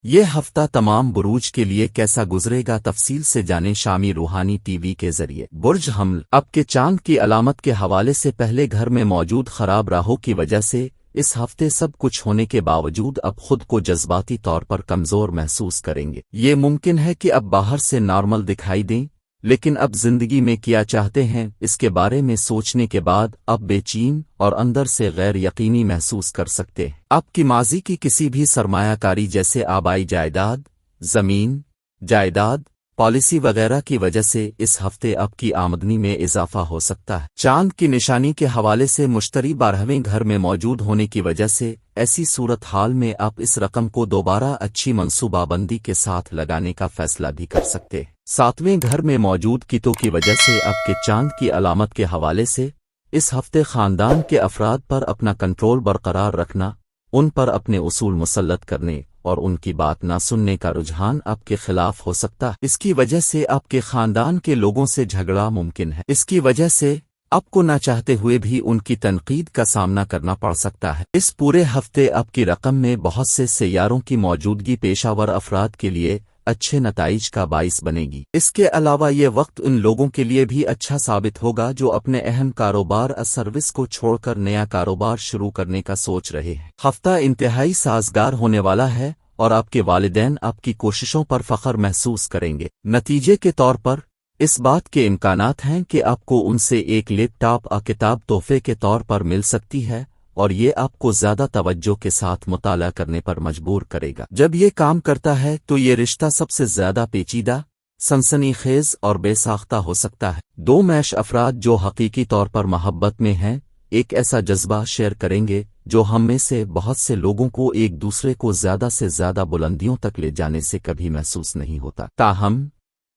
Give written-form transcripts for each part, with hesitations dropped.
یہ ہفتہ تمام بروج کے لیے کیسا گزرے گا؟ تفصیل سے جانیں شامی روحانی ٹی وی کے ذریعے۔ برج حمل اب کے چاند کی علامت کے حوالے سے پہلے گھر میں موجود خراب راہوں کی وجہ سے اس ہفتے سب کچھ ہونے کے باوجود اب خود کو جذباتی طور پر کمزور محسوس کریں گے۔ یہ ممکن ہے کہ اب باہر سے نارمل دکھائی دیں، لیکن اب زندگی میں کیا چاہتے ہیں اس کے بارے میں سوچنے کے بعد اب بے چین اور اندر سے غیر یقینی محسوس کر سکتے ہیں۔ آپ کی ماضی کی کسی بھی سرمایہ کاری جیسے آبائی جائیداد، زمین، جائیداد، پالیسی وغیرہ کی وجہ سے اس ہفتے آپ کی آمدنی میں اضافہ ہو سکتا ہے۔ چاند کی نشانی کے حوالے سے مشتری 12ویں گھر میں موجود ہونے کی وجہ سے ایسی صورتحال میں آپ اس رقم کو دوبارہ اچھی منصوبہ بندی کے ساتھ لگانے کا فیصلہ بھی کر سکتے ہیں۔ 7ویں گھر میں موجود کیتو کی وجہ سے آپ کے چاند کی علامت کے حوالے سے اس ہفتے خاندان کے افراد پر اپنا کنٹرول برقرار رکھنا، ان پر اپنے اصول مسلط کرنے اور ان کی بات نہ سننے کا رجحان آپ کے خلاف ہو سکتا ہے۔ اس کی وجہ سے آپ کے خاندان کے لوگوں سے جھگڑا ممکن ہے۔ اس کی وجہ سے آپ کو نہ چاہتے ہوئے بھی ان کی تنقید کا سامنا کرنا پڑ سکتا ہے۔ اس پورے ہفتے آپ کی رقم میں بہت سے سیاروں کی موجودگی پیشہ ور افراد کے لیے اچھے نتائج کا باعث بنے گی۔ اس کے علاوہ یہ وقت ان لوگوں کے لیے بھی اچھا ثابت ہوگا جو اپنے اہم کاروبار سروس کو چھوڑ کر نیا کاروبار شروع کرنے کا سوچ رہے ہیں۔ ہفتہ انتہائی سازگار ہونے والا ہے اور آپ کے والدین آپ کی کوششوں پر فخر محسوس کریں گے۔ نتیجے کے طور پر اس بات کے امکانات ہیں کہ آپ کو ان سے ایک لیپ ٹاپ کتاب تحفے کے طور پر مل سکتی ہے اور یہ آپ کو زیادہ توجہ کے ساتھ مطالعہ کرنے پر مجبور کرے گا۔ جب یہ کام کرتا ہے تو یہ رشتہ سب سے زیادہ پیچیدہ، سنسنی خیز اور بے ساختہ ہو سکتا ہے۔ 2 میش افراد جو حقیقی طور پر محبت میں ہیں ایک ایسا جذبہ شیئر کریں گے جو ہم میں سے بہت سے لوگوں کو ایک دوسرے کو زیادہ سے زیادہ بلندیوں تک لے جانے سے کبھی محسوس نہیں ہوتا۔ تاہم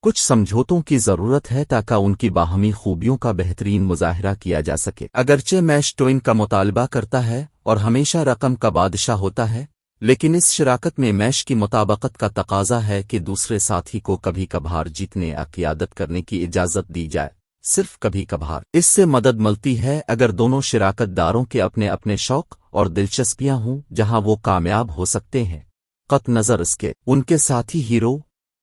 کچھ سمجھوتوں کی ضرورت ہے تاکہ ان کی باہمی خوبیوں کا بہترین مظاہرہ کیا جا سکے۔ اگرچہ میش ٹوئن کا مطالبہ کرتا ہے اور ہمیشہ رقم کا بادشاہ ہوتا ہے، لیکن اس شراکت میں میش کی مطابقت کا تقاضا ہے کہ دوسرے ساتھی کو کبھی کبھار جیتنے یا قیادت کرنے کی اجازت دی جائے، صرف کبھی کبھار۔ اس سے مدد ملتی ہے اگر دونوں شراکت داروں کے اپنے اپنے شوق اور دلچسپیاں ہوں جہاں وہ کامیاب ہو سکتے ہیں، قطع نظر اس کے ان کے ساتھی ہیرو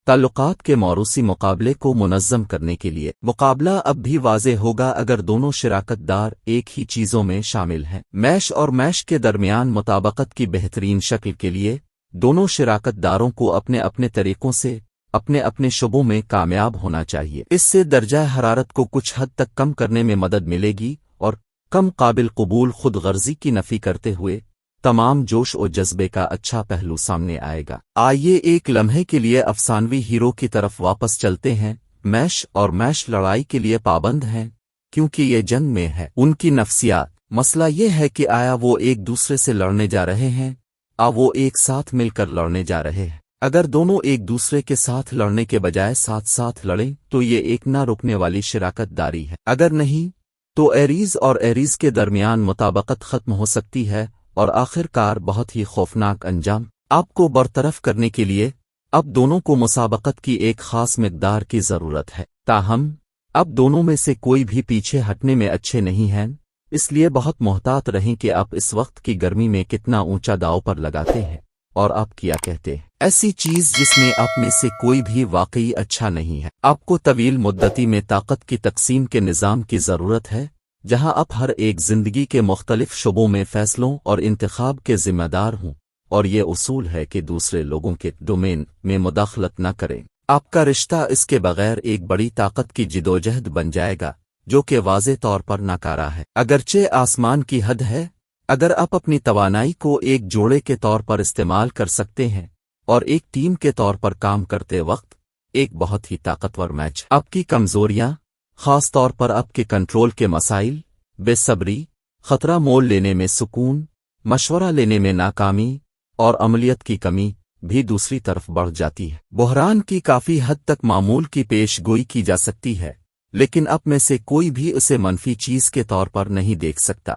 تعلقات کے موروثی مقابلے کو منظم کرنے کے لیے۔ مقابلہ اب بھی واضح ہوگا اگر دونوں شراکت دار ایک ہی چیزوں میں شامل ہیں۔ میش اور میش کے درمیان مطابقت کی بہترین شکل کے لیے دونوں شراکت داروں کو اپنے اپنے طریقوں سے اپنے اپنے شعبوں میں کامیاب ہونا چاہیے۔ اس سے درجہ حرارت کو کچھ حد تک کم کرنے میں مدد ملے گی اور کم قابل قبول خود غرضی کی نفی کرتے ہوئے تمام جوش و جذبے کا اچھا پہلو سامنے آئے گا۔ آئیے ایک لمحے کے لیے افسانوی ہیرو کی طرف واپس چلتے ہیں۔ میش اور میش لڑائی کے لیے پابند ہیں کیونکہ یہ جنگ میں ہے۔ ان کی نفسیات مسئلہ یہ ہے کہ آیا وہ ایک دوسرے سے لڑنے جا رہے ہیں، وہ ایک ساتھ مل کر لڑنے جا رہے ہیں۔ اگر دونوں ایک دوسرے کے ساتھ لڑنے کے بجائے ساتھ ساتھ لڑیں تو یہ ایک نہ رکنے والی شراکت داری ہے۔ اگر نہیں تو ایریز اور ایریز کے درمیان مطابقت ختم ہو سکتی ہے اور آخر کار بہت ہی خوفناک انجام۔ آپ کو برطرف کرنے کے لیے اب دونوں کو مسابقت کی ایک خاص مقدار کی ضرورت ہے۔ تاہم اب دونوں میں سے کوئی بھی پیچھے ہٹنے میں اچھے نہیں ہیں، اس لیے بہت محتاط رہیں کہ آپ اس وقت کی گرمی میں کتنا اونچا داؤ پر لگاتے ہیں اور آپ کیا کہتے ہیں۔ ایسی چیز جس میں آپ میں سے کوئی بھی واقعی اچھا نہیں ہے۔ آپ کو طویل مدتی میں طاقت کی تقسیم کے نظام کی ضرورت ہے جہاں آپ ہر ایک زندگی کے مختلف شعبوں میں فیصلوں اور انتخاب کے ذمہ دار ہوں، اور یہ اصول ہے کہ دوسرے لوگوں کے ڈومین میں مداخلت نہ کریں۔ آپ کا رشتہ اس کے بغیر ایک بڑی طاقت کی جدوجہد بن جائے گا جو کہ واضح طور پر ناکارہ ہے۔ اگرچہ آسمان کی حد ہے، اگر آپ اپنی توانائی کو ایک جوڑے کے طور پر استعمال کر سکتے ہیں اور ایک ٹیم کے طور پر کام کرتے وقت ایک بہت ہی طاقتور میچ۔ آپ کی کمزوریاں، خاص طور پر آپ کے کنٹرول کے مسائل، بے صبری، خطرہ مول لینے میں سکون، مشورہ لینے میں ناکامی اور عملیت کی کمی بھی دوسری طرف بڑھ جاتی ہے۔ بحران کی کافی حد تک معمول کی پیش گوئی کی جا سکتی ہے، لیکن آپ میں سے کوئی بھی اسے منفی چیز کے طور پر نہیں دیکھ سکتا۔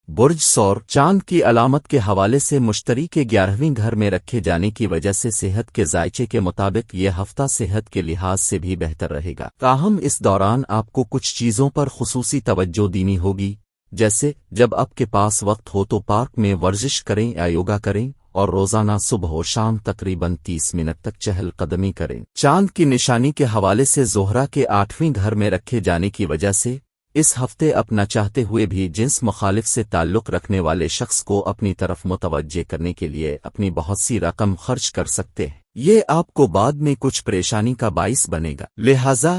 برج سور چاند کی علامت کے حوالے سے مشتری کے 11ویں گھر میں رکھے جانے کی وجہ سے صحت کے ذائچے کے مطابق یہ ہفتہ صحت کے لحاظ سے بھی بہتر رہے گا۔ تاہم اس دوران آپ کو کچھ چیزوں پر خصوصی توجہ دینی ہوگی जैसे जब आपके पास वक्त हो तो पार्क में वर्जिश करें या योगा करें और रोजाना सुबह और शाम तकरीबन 30 मिनट तक चहलकदमी करें। चांद की निशानी के हवाले से ज़ोहरा के 8वें घर में रखे जाने की वजह से इस हफ्ते अपना चाहते हुए भी जिन्स मुखालिफ से ताल्लुक़ रखने वाले शख्स को अपनी तरफ मुतवज्जे करने के लिए अपनी बहुत सी रकम खर्च कर सकते हैं। ये आपको बाद में कुछ परेशानी का बाइस बनेगा। लिहाजा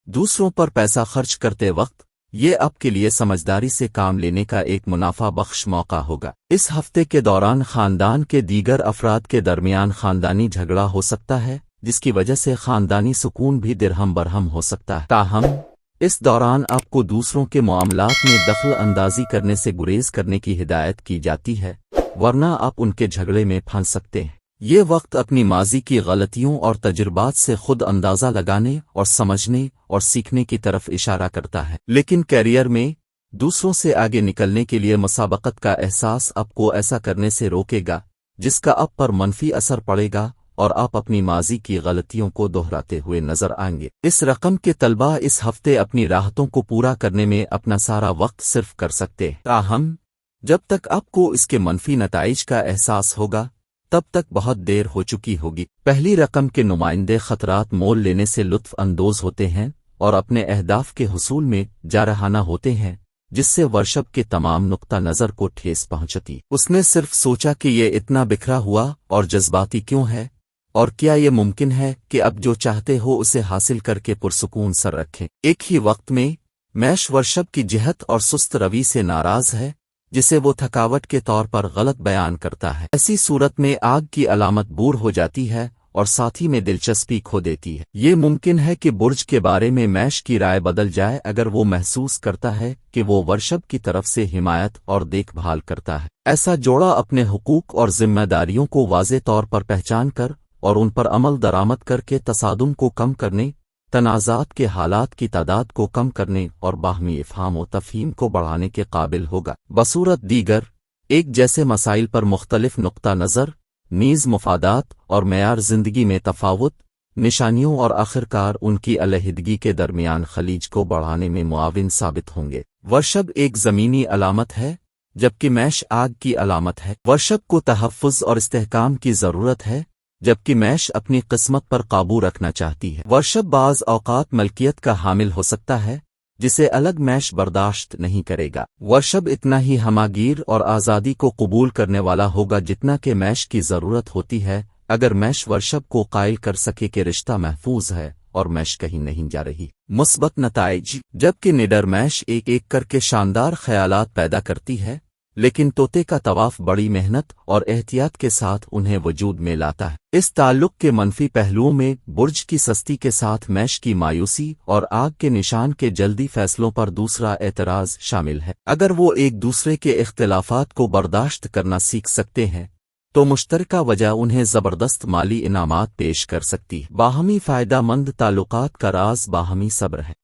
दूसरों पर पैसा खर्च करते वक्त ये आपके लिए समझदारी से काम लेने का एक मुनाफा बख्श मौका होगा। इस हफ्ते के दौरान खानदान के दीगर अफराद के दरमियान खानदानी झगड़ा हो सकता है, जिसकी वजह से खानदानी सुकून भी दिरहम बरहम हो सकता है। ताहम इस दौरान आपको दूसरों के मामलात में दखल अंदाजी करने से गुरेज करने की हिदायत की जाती है, वरना आप उनके झगड़े में फंस सकते हैं। ये वक्त अपनी माजी की गलतियों और तजुर्बात से खुद अंदाज़ा लगाने और समझने और सीखने की तरफ इशारा करता है। लेकिन कैरियर में दूसरों से आगे निकलने के लिए मुसाबकत का एहसास आपको ऐसा करने से रोकेगा जिसका आप पर मनफी असर पड़ेगा और आप अपनी माजी की गलतियों को दोहराते हुए नजर आएंगे। इस रकम के तलबा इस हफ्ते अपनी राहतों को पूरा करने में अपना सारा वक्त सिर्फ कर सकते हैं। ताहम जब तक आपको इसके मनफी नताइज का एहसास होगा तब तक बहुत देर हो चुकी होगी। पहली रकम के नुमाइंदे खतरात मोल लेने से लुत्फ अंदोज होते हैं और अपने अहदाफ के हुसूल में जारहाना होते हैं, जिससे वर्षब के तमाम नुक्ता नज़र को ठेस पहुंचती। उसने सिर्फ सोचा कि ये इतना बिखरा हुआ और जज्बाती क्यों है, और क्या ये मुमकिन है कि अब जो चाहते हो उसे हासिल करके पुरसुकून सर रखें। एक ही वक्त में मैश वर्षब की जिहत और सुस्त रवि से नाराज है, जिसे वो थकावट के तौर पर गलत बयान करता है। ऐसी सूरत में आग की अलामत बूर हो जाती है और साथ ही में दिलचस्पी खो देती है। ये मुमकिन है कि बुर्ज के बारे में मैश की राय बदल जाए अगर वो महसूस करता है कि वो वर्षब की तरफ से हिमायत और देखभाल करता है। ऐसा जोड़ा अपने हुकूक और जिम्मेदारियों को वाज़े तौर पर पहचान कर और उन पर अमल दरामद करके तसादुम को कम करने, तनाज़ात के हालात की तादाद को कम करने और बाहमी इफ़हाम व तफ़हीम को बढ़ाने के काबिल होगा। बसूरत दीगर एक जैसे मसाइल पर मुख्तलिफ नुक्ता नज़र, नीज़ मुफादात और मेयार ज़िंदगी में तफावत, निशानियों और आखिरकार उनकी अलहदगी के दरमियान खलीज को बढ़ाने में मुआविन साबित होंगे। वर्षब एक ज़मीनी अलामत है जबकि मैश आग की अलामत है। वर्षब को तहफ़्फ़ुज़ और इस्तेहकाम की ज़रूरत है जबकि मैश अपनी किस्मत पर काबू रखना चाहती है। वर्षब बाज़ औक़ात मलकियत का हामिल हो सकता है जिसे अलग मैश बर्दाश्त नहीं करेगा। वर्षब इतना ही हमागीर और आज़ादी को कबूल करने वाला होगा जितना कि मैश की ज़रूरत होती है, अगर मैश वर्षब को कायल कर सके कि रिश्ता महफूज है और मैश कहीं नहीं जा रही। मुस्बत नताइज जबकि निडर मैश एक एक करके शानदार ख्यालात पैदा करती है, लेकिन तोते का तवाफ बड़ी मेहनत और एहतियात के साथ उन्हें वजूद में लाता है। इस ताल्लुक के मनफी पहलुओं में बुर्ज की सस्ती के साथ मैश की मायूसी और आग के निशान के जल्दी फैसलों पर दूसरा एतराज़ शामिल है। अगर वो एक दूसरे के इख्तिलाफात को बर्दाश्त करना सीख सकते हैं तो मुश्तरका वजह उन्हें ज़बरदस्त माली इनामात पेश कर सकती है। बाहमी फ़ायदा मंद ताल्लुकात का राज बाहमी सब्र है।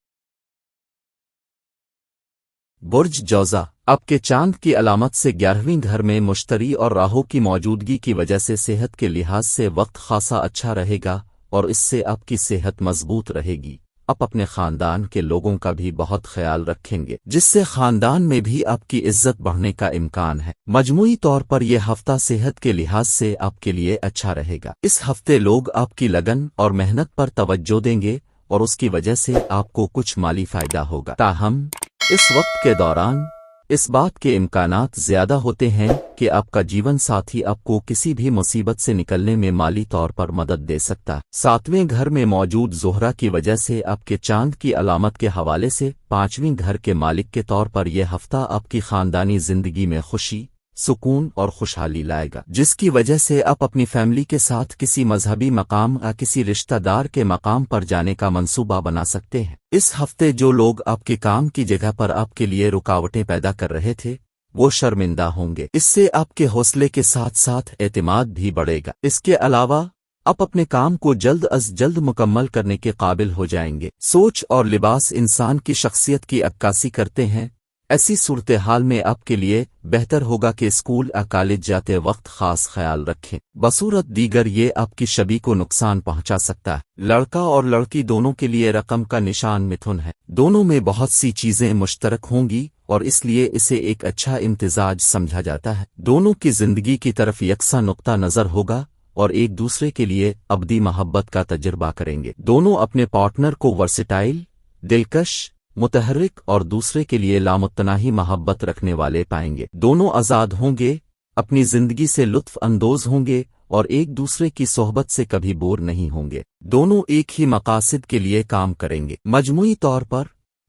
बुर्ज जौज़ा आपके चांद की अलामत से 11वीं घर में मुश्तरी और राहु की मौजूदगी की वजह से सेहत के लिहाज से वक्त खासा अच्छा रहेगा और इससे आपकी सेहत मजबूत रहेगी। आप अपने खानदान के लोगों का भी बहुत ख्याल रखेंगे, जिससे खानदान में भी आपकी इज्जत बढ़ने का इम्कान है। मजमूई तौर पर यह हफ्ता सेहत के लिहाज से आपके लिए अच्छा रहेगा। इस हफ्ते लोग आपकी लगन और मेहनत पर तवज्जो देंगे और उसकी वजह से आपको कुछ माली फायदा होगा। ताहम इस वक्त के दौरान इस बात के इम्कानात ज़्यादा होते हैं कि आपका जीवन साथी आपको किसी भी मुसीबत से निकलने में माली तौर पर मदद दे सकता है। 7वें घर में मौजूद ज़ोहरा की वजह से आपके चांद की अलामत के हवाले से 5वें घर के मालिक के तौर पर यह हफ्ता आपकी खानदानी ज़िंदगी में खुशी, सुकून और खुशहाली लाएगा, जिसकी वजह से आप अपनी फैमिली के साथ किसी मजहबी मकाम या किसी रिश्तेदार के मकाम पर जाने का मंसूबा बना सकते हैं। इस हफ्ते जो लोग आपके काम की जगह पर आपके लिए रुकावटें पैदा कर रहे थे वो शर्मिंदा होंगे। इससे आपके हौसले के साथ साथ एतमाद भी बढ़ेगा। इसके अलावा आप अपने काम को जल्द अज जल्द मुकम्मल करने के काबिल हो जाएंगे। सोच और लिबास इंसान की शख्सियत की अक्कासी करते हैं। ऐसी सूरत हाल में आपके लिए बेहतर होगा कि स्कूल या कॉलेज जाते वक्त खास ख्याल रखें। बसूरत दीगर ये आपकी छवि को नुकसान पहुंचा सकता है। लड़का और लड़की दोनों के लिए रकम का निशान मिथुन है। दोनों में बहुत सी चीजें मुश्तरक होंगी اور اس لیے اسے ایک اچھا امتزاج سمجھا جاتا ہے۔ دونوں کی زندگی کی طرف یکساں نقطہ نظر ہوگا اور ایک دوسرے کے لیے ابدی محبت کا تجربہ کریں گے۔ دونوں اپنے پارٹنر کو ورسٹائل، دلکش، متحرک اور دوسرے کے لیے لامتناہی محبت رکھنے والے پائیں گے۔ دونوں آزاد ہوں گے، اپنی زندگی سے لطف اندوز ہوں گے اور ایک دوسرے کی صحبت سے کبھی بور نہیں ہوں گے۔ دونوں ایک ہی مقاصد کے لیے کام کریں گے۔ مجموعی طور پر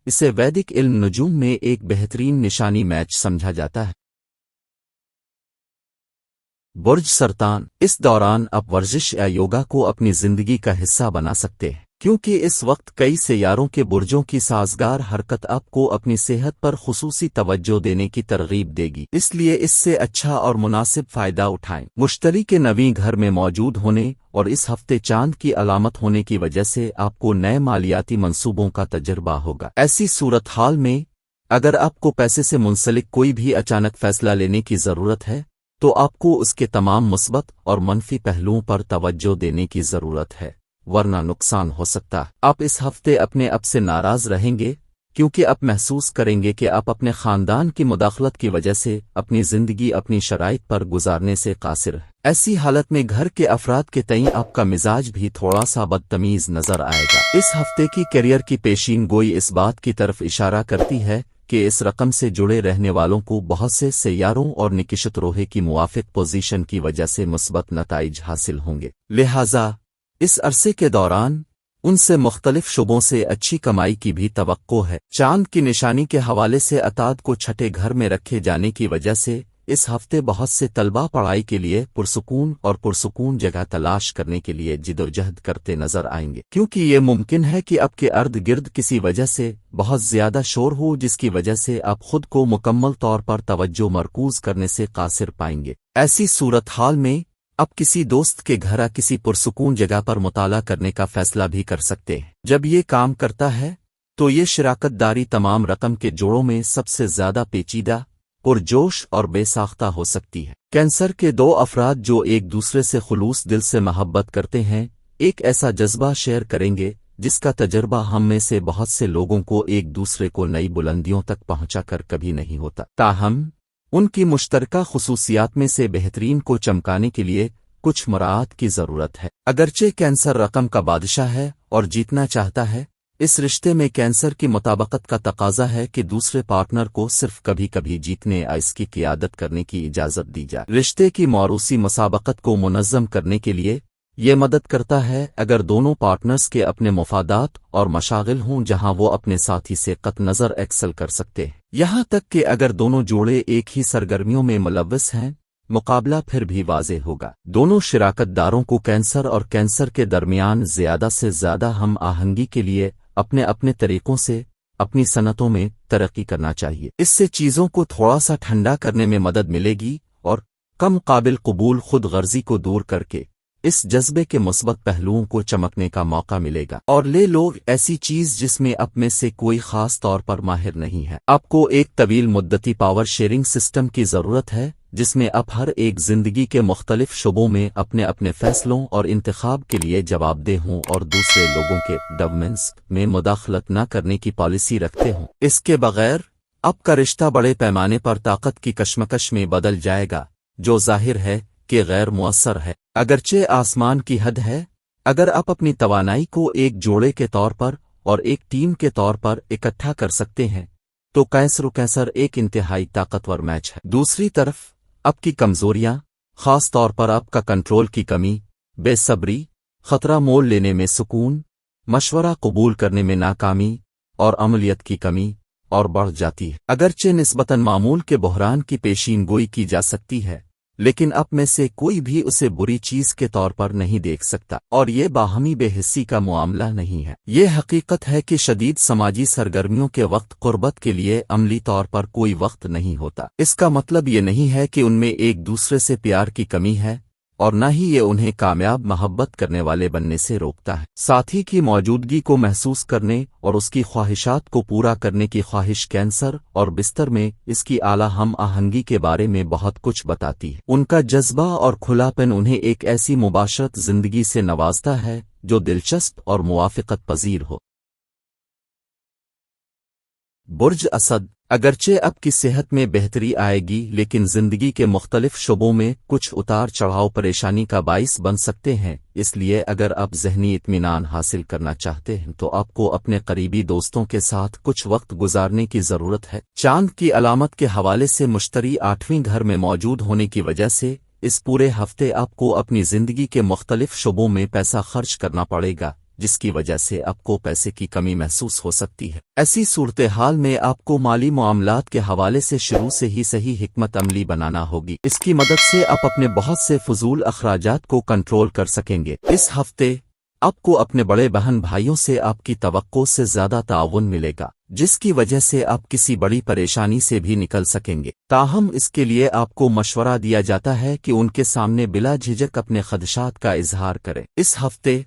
اسے ویدک علم نجوم میں ایک بہترین نشانی میچ سمجھا جاتا ہے۔ برج سرطان، اس دوران آپ ورزش یا یوگا کو اپنی زندگی کا حصہ بنا سکتے ہیں، کیونکہ اس وقت کئی سیاروں کے برجوں کی سازگار حرکت آپ کو اپنی صحت پر خصوصی توجہ دینے کی ترغیب دے گی، اس لیے اس سے اچھا اور مناسب فائدہ اٹھائیں۔ مشتری کے نویں گھر میں موجود ہونے اور اس ہفتے چاند کی علامت ہونے کی وجہ سے آپ کو نئے مالیاتی منصوبوں کا تجربہ ہوگا۔ ایسی صورتحال میں اگر آپ کو پیسے سے منسلک کوئی بھی اچانک فیصلہ لینے کی ضرورت ہے تو آپ کو اس کے تمام مثبت اور منفی پہلوؤں پر توجہ دینے کی ضرورت ہے، ورنہ نقصان ہو سکتا ہے۔ آپ اس ہفتے اپنے آپ سے ناراض رہیں گے کیونکہ آپ محسوس کریں گے کہ آپ اپنے خاندان کی مداخلت کی وجہ سے اپنی زندگی اپنی شرائط پر گزارنے سے قاصر ہے۔ ایسی حالت میں گھر کے افراد کے تئیں آپ کا مزاج بھی تھوڑا سا بدتمیز نظر آئے گا۔ اس ہفتے کی کیریئر کی پیشین گوئی اس بات کی طرف اشارہ کرتی ہے کہ اس رقم سے جڑے رہنے والوں کو بہت سے سیاروں اور نکشت روحے کی موافق پوزیشن کی وجہ سے مثبت نتائج حاصل ہوں گے، لہٰذا اس عرصے کے دوران ان سے مختلف شعبوں سے اچھی کمائی کی بھی توقع ہے۔ چاند کی نشانی کے حوالے سے عطارد کو چھٹے گھر میں رکھے جانے کی وجہ سے اس ہفتے بہت سے طلباء پڑھائی کے لیے پرسکون جگہ تلاش کرنے کے لیے جدوجہد کرتے نظر آئیں گے، کیونکہ یہ ممکن ہے کہ آپ کے ارد گرد کسی وجہ سے بہت زیادہ شور ہو جس کی وجہ سے آپ خود کو مکمل طور پر توجہ مرکوز کرنے سے قاصر پائیں گے۔ ایسی صورتحال میں آپ کسی دوست کے گھر کسی پرسکون جگہ پر مطالعہ کرنے کا فیصلہ بھی کر سکتے ہیں۔ جب یہ کام کرتا ہے تو یہ شراکت داری تمام رقم کے جوڑوں میں سب سے زیادہ پیچیدہ، پرجوش اور بے ساختہ ہو سکتی ہے۔ کینسر کے دو افراد جو ایک دوسرے سے خلوص دل سے محبت کرتے ہیں ایک ایسا جذبہ شیئر کریں گے جس کا تجربہ ہم میں سے بہت سے لوگوں کو ایک دوسرے کو نئی بلندیوں تک پہنچا کر کبھی نہیں ہوتا۔ تاہم ان کی مشترکہ خصوصیات میں سے بہترین کو چمکانے کے لیے کچھ مراعات کی ضرورت ہے۔ اگرچہ کینسر رقم کا بادشاہ ہے اور جیتنا چاہتا ہے، اس رشتے میں کینسر کی مطابقت کا تقاضا ہے کہ دوسرے پارٹنر کو صرف کبھی کبھی جیتنے یا اس کی قیادت کرنے کی اجازت دی جائے۔ رشتے کی موروثی مسابقت کو منظم کرنے کے لیے یہ مدد کرتا ہے اگر دونوں پارٹنرز کے اپنے مفادات اور مشاغل ہوں جہاں وہ اپنے ساتھی سے قطع نظر ایکسل کر سکتے ہیں، یہاں تک کہ اگر دونوں جوڑے ایک ہی سرگرمیوں میں ملوث ہیں مقابلہ پھر بھی واضح ہوگا۔ دونوں شراکت داروں کو کینسر اور کینسر کے درمیان زیادہ سے زیادہ ہم آہنگی کے لیے اپنے اپنے طریقوں سے اپنی صنعتوں میں ترقی کرنا چاہیے۔ اس سے چیزوں کو تھوڑا سا ٹھنڈا کرنے میں مدد ملے گی اور کم قابل قبول خود غرضی کو دور کر کے اس جذبے کے مثبت پہلوؤں کو چمکنے کا موقع ملے گا۔ اور لے لوگ ایسی چیز جس میں آپ میں سے کوئی خاص طور پر ماہر نہیں ہے۔ آپ کو ایک طویل مدتی پاور شیئرنگ سسٹم کی ضرورت ہے جس میں آپ ہر ایک زندگی کے مختلف شعبوں میں اپنے اپنے فیصلوں اور انتخاب کے لیے جواب دہ ہوں اور دوسرے لوگوں کے ڈیولپمنٹس میں مداخلت نہ کرنے کی پالیسی رکھتے ہوں۔ اس کے بغیر آپ کا رشتہ بڑے پیمانے پر طاقت کی کشمکش میں بدل جائے گا جو ظاہر ہے کہ غیر مؤثر ہے۔ اگرچہ آسمان کی حد ہے، اگر آپ اپنی توانائی کو ایک جوڑے کے طور پر اور ایک ٹیم کے طور پر اکٹھا کر سکتے ہیں تو کینسر ایک انتہائی طاقتور میچ ہے۔ دوسری طرف آپ کی کمزوریاں، خاص طور پر آپ کا کنٹرول کی کمی، بے صبری، خطرہ مول لینے میں سکون، مشورہ قبول کرنے میں ناکامی اور عملیت کی کمی اور بڑھ جاتی ہے۔ اگرچہ نسبتاً معمول کے بحران کی پیشین گوئی کی جا سکتی ہے لیکن آپ میں سے کوئی بھی اسے بری چیز کے طور پر نہیں دیکھ سکتا، اور یہ باہمی بے حسی کا معاملہ نہیں ہے۔ یہ حقیقت ہے کہ شدید سماجی سرگرمیوں کے وقت قربت کے لیے عملی طور پر کوئی وقت نہیں ہوتا۔ اس کا مطلب یہ نہیں ہے کہ ان میں ایک دوسرے سے پیار کی کمی ہے اور نہ ہی یہ انہیں کامیاب محبت کرنے والے بننے سے روکتا ہے۔ ساتھی کی موجودگی کو محسوس کرنے اور اس کی خواہشات کو پورا کرنے کی خواہش کینسر اور بستر میں اس کی اعلیٰ ہم آہنگی کے بارے میں بہت کچھ بتاتی ہے۔ ان کا جذبہ اور کھلا پن انہیں ایک ایسی مباشرت زندگی سے نوازتا ہے جو دلچسپ اور موافقت پذیر ہو۔ برج اسد، अगरचे आपकी सेहत में बेहतरी आएगी, लेकिन जिंदगी के मुख्तलिफ शोबों में कुछ उतार चढ़ाव परेशानी का बाइस बन सकते हैं। इसलिए अगर आप ज़हनी इत्मीनान हासिल करना चाहते हैं तो आपको अपने करीबी दोस्तों के साथ कुछ वक्त गुजारने की ज़रूरत है। चांद की अलामत के हवाले से मुश्तरी 8वें घर में मौजूद होने की वजह से इस पूरे हफ्ते आपको अपनी ज़िंदगी के मुख्तलिफ शोबों में पैसा खर्च करना पड़ेगा, जिसकी वजह से आपको पैसे की कमी महसूस हो सकती है। ऐसी सूरत हाल में आपको माली मामलात के हवाले से शुरू से ही सही हिकमत अमली बनाना होगी। इसकी मदद से आप अपने बहुत से फजूल अखराजात को कंट्रोल कर सकेंगे। इस हफ्ते आपको अपने बड़े बहन भाइयों से आपकी तवक्को से ज्यादा ताउन मिलेगा, जिसकी वजह से आप किसी बड़ी परेशानी से भी निकल सकेंगे। ताहम इसके लिए आपको मशवरा दिया जाता है कि उनके सामने बिला झिझक अपने खदशात का इजहार करें। इस हफ्ते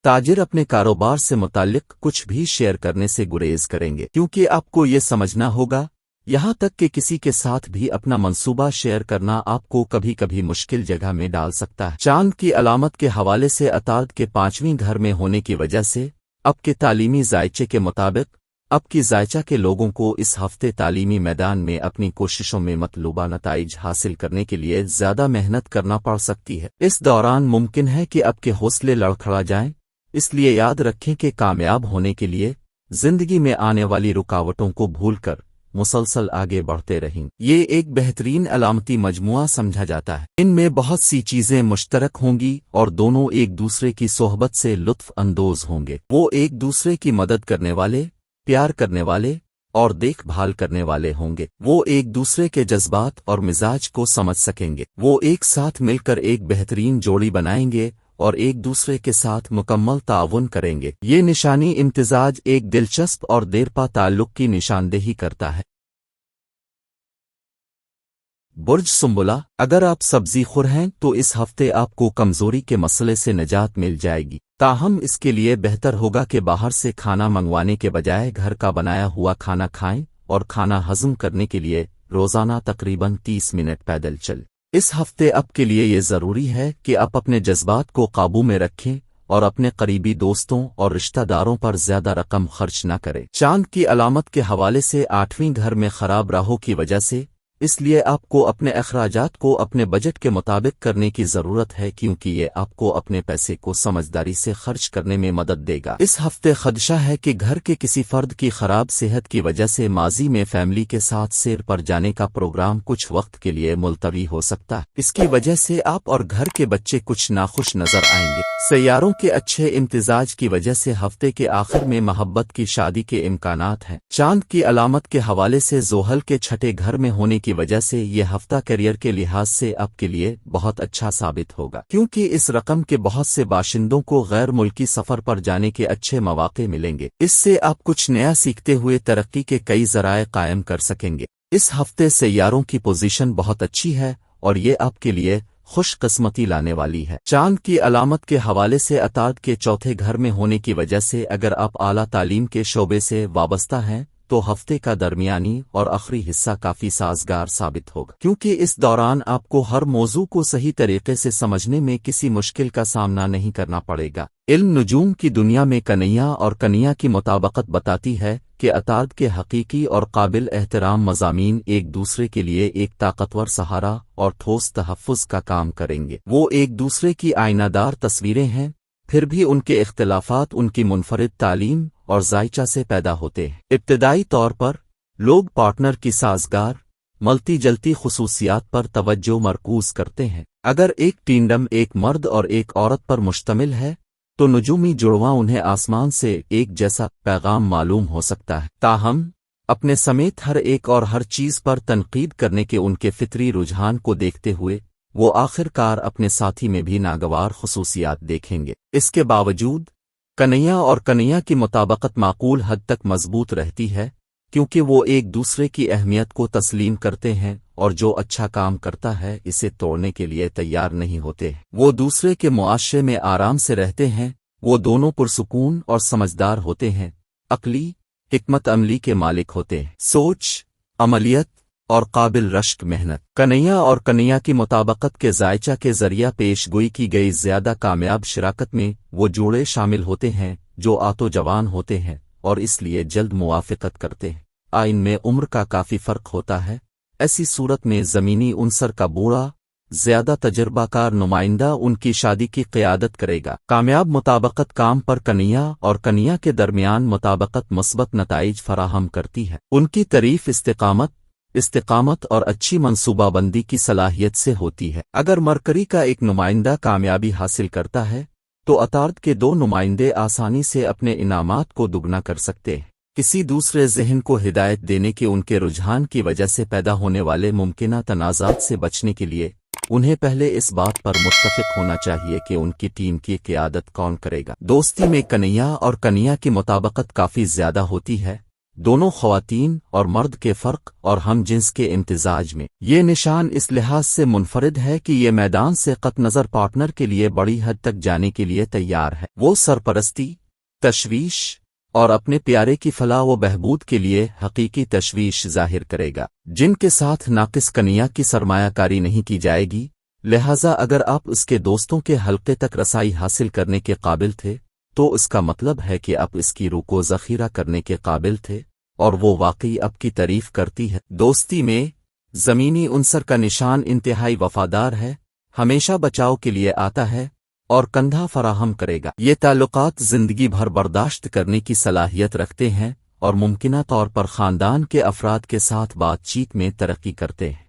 ताजिर अपने कारोबार से मुताल्लिक कुछ भी शेयर करने से गुरेज करेंगे, क्योंकि आपको ये समझना होगा, यहाँ तक कि किसी के साथ भी अपना मंसूबा शेयर करना आपको कभी कभी मुश्किल जगह में डाल सकता है। चांद की अलामत के हवाले से अताद के 5वें घर में होने की वजह से आपके तालीमी जायचे के मुताबिक आपकी जायचा के लोगों को इस हफ्ते तालीमी मैदान में अपनी कोशिशों में मतलूबा नताइज हासिल करने के लिए ज्यादा मेहनत करना पड़ सकती है। इस दौरान मुमकिन है कि आपके हौसले लड़खड़ा जाएं, इसलिए याद रखें कि कामयाब होने के लिए जिंदगी में आने वाली रुकावटों को भूलकर मुसलसल आगे बढ़ते रहें। ये एक बेहतरीन अलामती मजमुआ समझा जाता है। इनमें बहुत सी चीजें मुश्तरक होंगी और दोनों एक दूसरे की सोहबत से लुत्फ अंदोज होंगे। वो एक दूसरे की मदद करने वाले, प्यार करने वाले और देखभाल करने वाले होंगे। वो एक दूसरे के जज्बात और मिजाज को समझ सकेंगे। वो एक साथ मिलकर एक बेहतरीन जोड़ी बनाएंगे और एक दूसरे के साथ मुकम्मल ताउन करेंगे। ये निशानी इम्तिजाज एक दिलचस्प और देरपा ताल्लुक की निशानदेही करता है। बुर्ज सुंबुला, अगर आप सब्जी खुर हैं तो इस हफ्ते आपको कमजोरी के मसले से निजात मिल जाएगी। ताहम इसके लिए बेहतर होगा कि बाहर से खाना मंगवाने के बजाय घर का बनाया हुआ खाना खाएं और खाना हजम करने के लिए रोजाना तकरीबन 30 मिनट पैदल चलें। इस हफ्ते आपके लिए ये जरूरी है कि आप अपने जज्बात को काबू में रखें और अपने करीबी दोस्तों और रिश्तेदारों पर ज्यादा रकम खर्च न करें। चांद की अलामत के हवाले से 8वें घर में खराब राहों की वजह से इसलिए आपको अपने अखराजात को अपने बजट के मुताबिक करने की जरूरत है, क्योंकि ये आपको अपने पैसे को समझदारी से खर्च करने में मदद देगा। इस हफ्ते खदशा है कि घर के किसी फर्द की खराब सेहत की वजह से माजी में फैमिली के साथ सैर पर जाने का प्रोग्राम कुछ वक्त के लिए मुलतवी हो सकता है। इसकी वजह से आप और घर के बच्चे कुछ नाखुश नजर आएंगे। सैयारों के अच्छे इम्तिजाज की वजह से हफ्ते के आखिर में मोहब्बत की शादी के इम्कानात हैं। चांद की अलामत के हवाले से जोहल के छठे घर में होने की वजह से यह हफ्ता करियर के लिहाज से आपके लिए बहुत अच्छा साबित होगा, क्योंकि इस रकम के बहुत से बाशिंदों को गैर मुल्की सफर पर जाने के अच्छे मौके मिलेंगे। इससे आप कुछ नया सीखते हुए तरक्की के कई जराए कायम कर सकेंगे। इस हफ्ते सैयारों की पोजीशन बहुत अच्छी है और ये आपके लिए खुशकिस्मती लाने वाली है। चांद की अलामत के हवाले से अताद के चौथे घर में होने की वजह से अगर आप आला तालीम के शोबे से वाबस्ता हैं तो हफ्ते का दरमियानी और आखिरी हिस्सा काफी साजगार साबित होगा, क्योंकि इस दौरान आपको हर मौजू को सही तरीके से समझने में किसी मुश्किल का सामना नहीं करना पड़ेगा। इल्म नुजूम की दुनिया में कन्हैया और कन्हैया की मुताबकत बताती है कि अताद के हकीकी और काबिल एहतराम मज़ामीन एक दूसरे के लिए एक ताकतवर सहारा और ठोस तहफ़्फ़ुज़ का काम करेंगे। वो एक दूसरे की आईनादार तस्वीरें हैं, फिर भी उनके इख्तिलाफात उनकी मुनफरिद तालीम और जायचा से पैदा होते हैं। इब्तदाई तौर पर लोग पार्टनर की साजगार मलती जलती खुसूसियात पर तवज्जो मरकूज करते हैं। अगर एक टींडम एक मर्द और एक औरत पर मुश्तमिल है तो नुजूमी जुड़वां उन्हें आसमान से एक जैसा पैगाम मालूम हो सकता है। ताहम अपने समेत हर एक और हर चीज पर तनकीद करने के उनके फितरी रुझान को देखते हुए वो आखिरकार अपने साथी में भी नागवार खुसूसियात देखेंगे। इसके बावजूद कन्हैया और कन्हैया की मुताबकत माकूल हद तक मजबूत रहती है, क्योंकि वो एक दूसरे की अहमियत को तस्लीम करते हैं और जो अच्छा काम करता है इसे तोड़ने के लिए तैयार नहीं होते। वो दूसरे के मुआशरे में आराम से रहते हैं। वो दोनों पुरसुकून और समझदार होते हैं, अक्ली हिकमत अमली के मालिक होते हैं, सोच अमलियत और काबिल रश्क मेहनत। कन्हैया और कन्हैया की मुताबकत के जायचा के जरिया पेश गोई की गई ज्यादा कामयाब शिराकत में वो जोड़े शामिल होते हैं जो आतो जवान होते हैं और इसलिए जल्द मुवाफिकत करते हैं। آئین میں عمر کا کافی فرق ہوتا ہے۔ ایسی صورت میں زمینی عنصر کا بوڑھا زیادہ تجربہ کار نمائندہ ان کی شادی کی قیادت کرے گا۔ کامیاب مطابقت کام پر کنیا اور کنیا کے درمیان مطابقت مثبت نتائج فراہم کرتی ہے۔ ان کی تعریف استقامت اور اچھی منصوبہ بندی کی صلاحیت سے ہوتی ہے۔ اگر مرکری کا ایک نمائندہ کامیابی حاصل کرتا ہے تو عطارد کے دو نمائندے آسانی سے اپنے انعامات کو دگنا کر سکتے ہیں۔ کسی دوسرے ذہن کو ہدایت دینے کے ان کے رجحان کی وجہ سے پیدا ہونے والے ممکنہ تنازعات سے بچنے کے لیے انہیں پہلے اس بات پر متفق ہونا چاہیے کہ ان کی ٹیم کی قیادت کون کرے گا۔ دوستی میں کنیا اور کنیا کی مطابقت کافی زیادہ ہوتی ہے۔ دونوں خواتین اور مرد کے فرق اور ہم جنس کے امتزاج میں یہ نشان اس لحاظ سے منفرد ہے کہ یہ میدان سے قطع نظر پارٹنر کے لیے بڑی حد تک جانے کے لیے تیار ہے۔ وہ سرپرستی، تشویش اور اپنے پیارے کی فلاح و بہبود کے لیے حقیقی تشویش ظاہر کرے گا، جن کے ساتھ ناقص کنیا کی سرمایہ کاری نہیں کی جائے گی۔ لہٰذا اگر آپ اس کے دوستوں کے حلقے تک رسائی حاصل کرنے کے قابل تھے تو اس کا مطلب ہے کہ آپ اس کی روح کو ذخیرہ کرنے کے قابل تھے اور وہ واقعی آپ کی تعریف کرتی ہے۔ دوستی میں زمینی عنصر کا نشان انتہائی وفادار ہے، ہمیشہ بچاؤ کے لیے آتا ہے اور کندھا فراہم کرے گا۔ یہ تعلقات زندگی بھر برداشت کرنے کی صلاحیت رکھتے ہیں اور ممکنہ طور پر خاندان کے افراد کے ساتھ بات چیت میں ترقی کرتے ہیں۔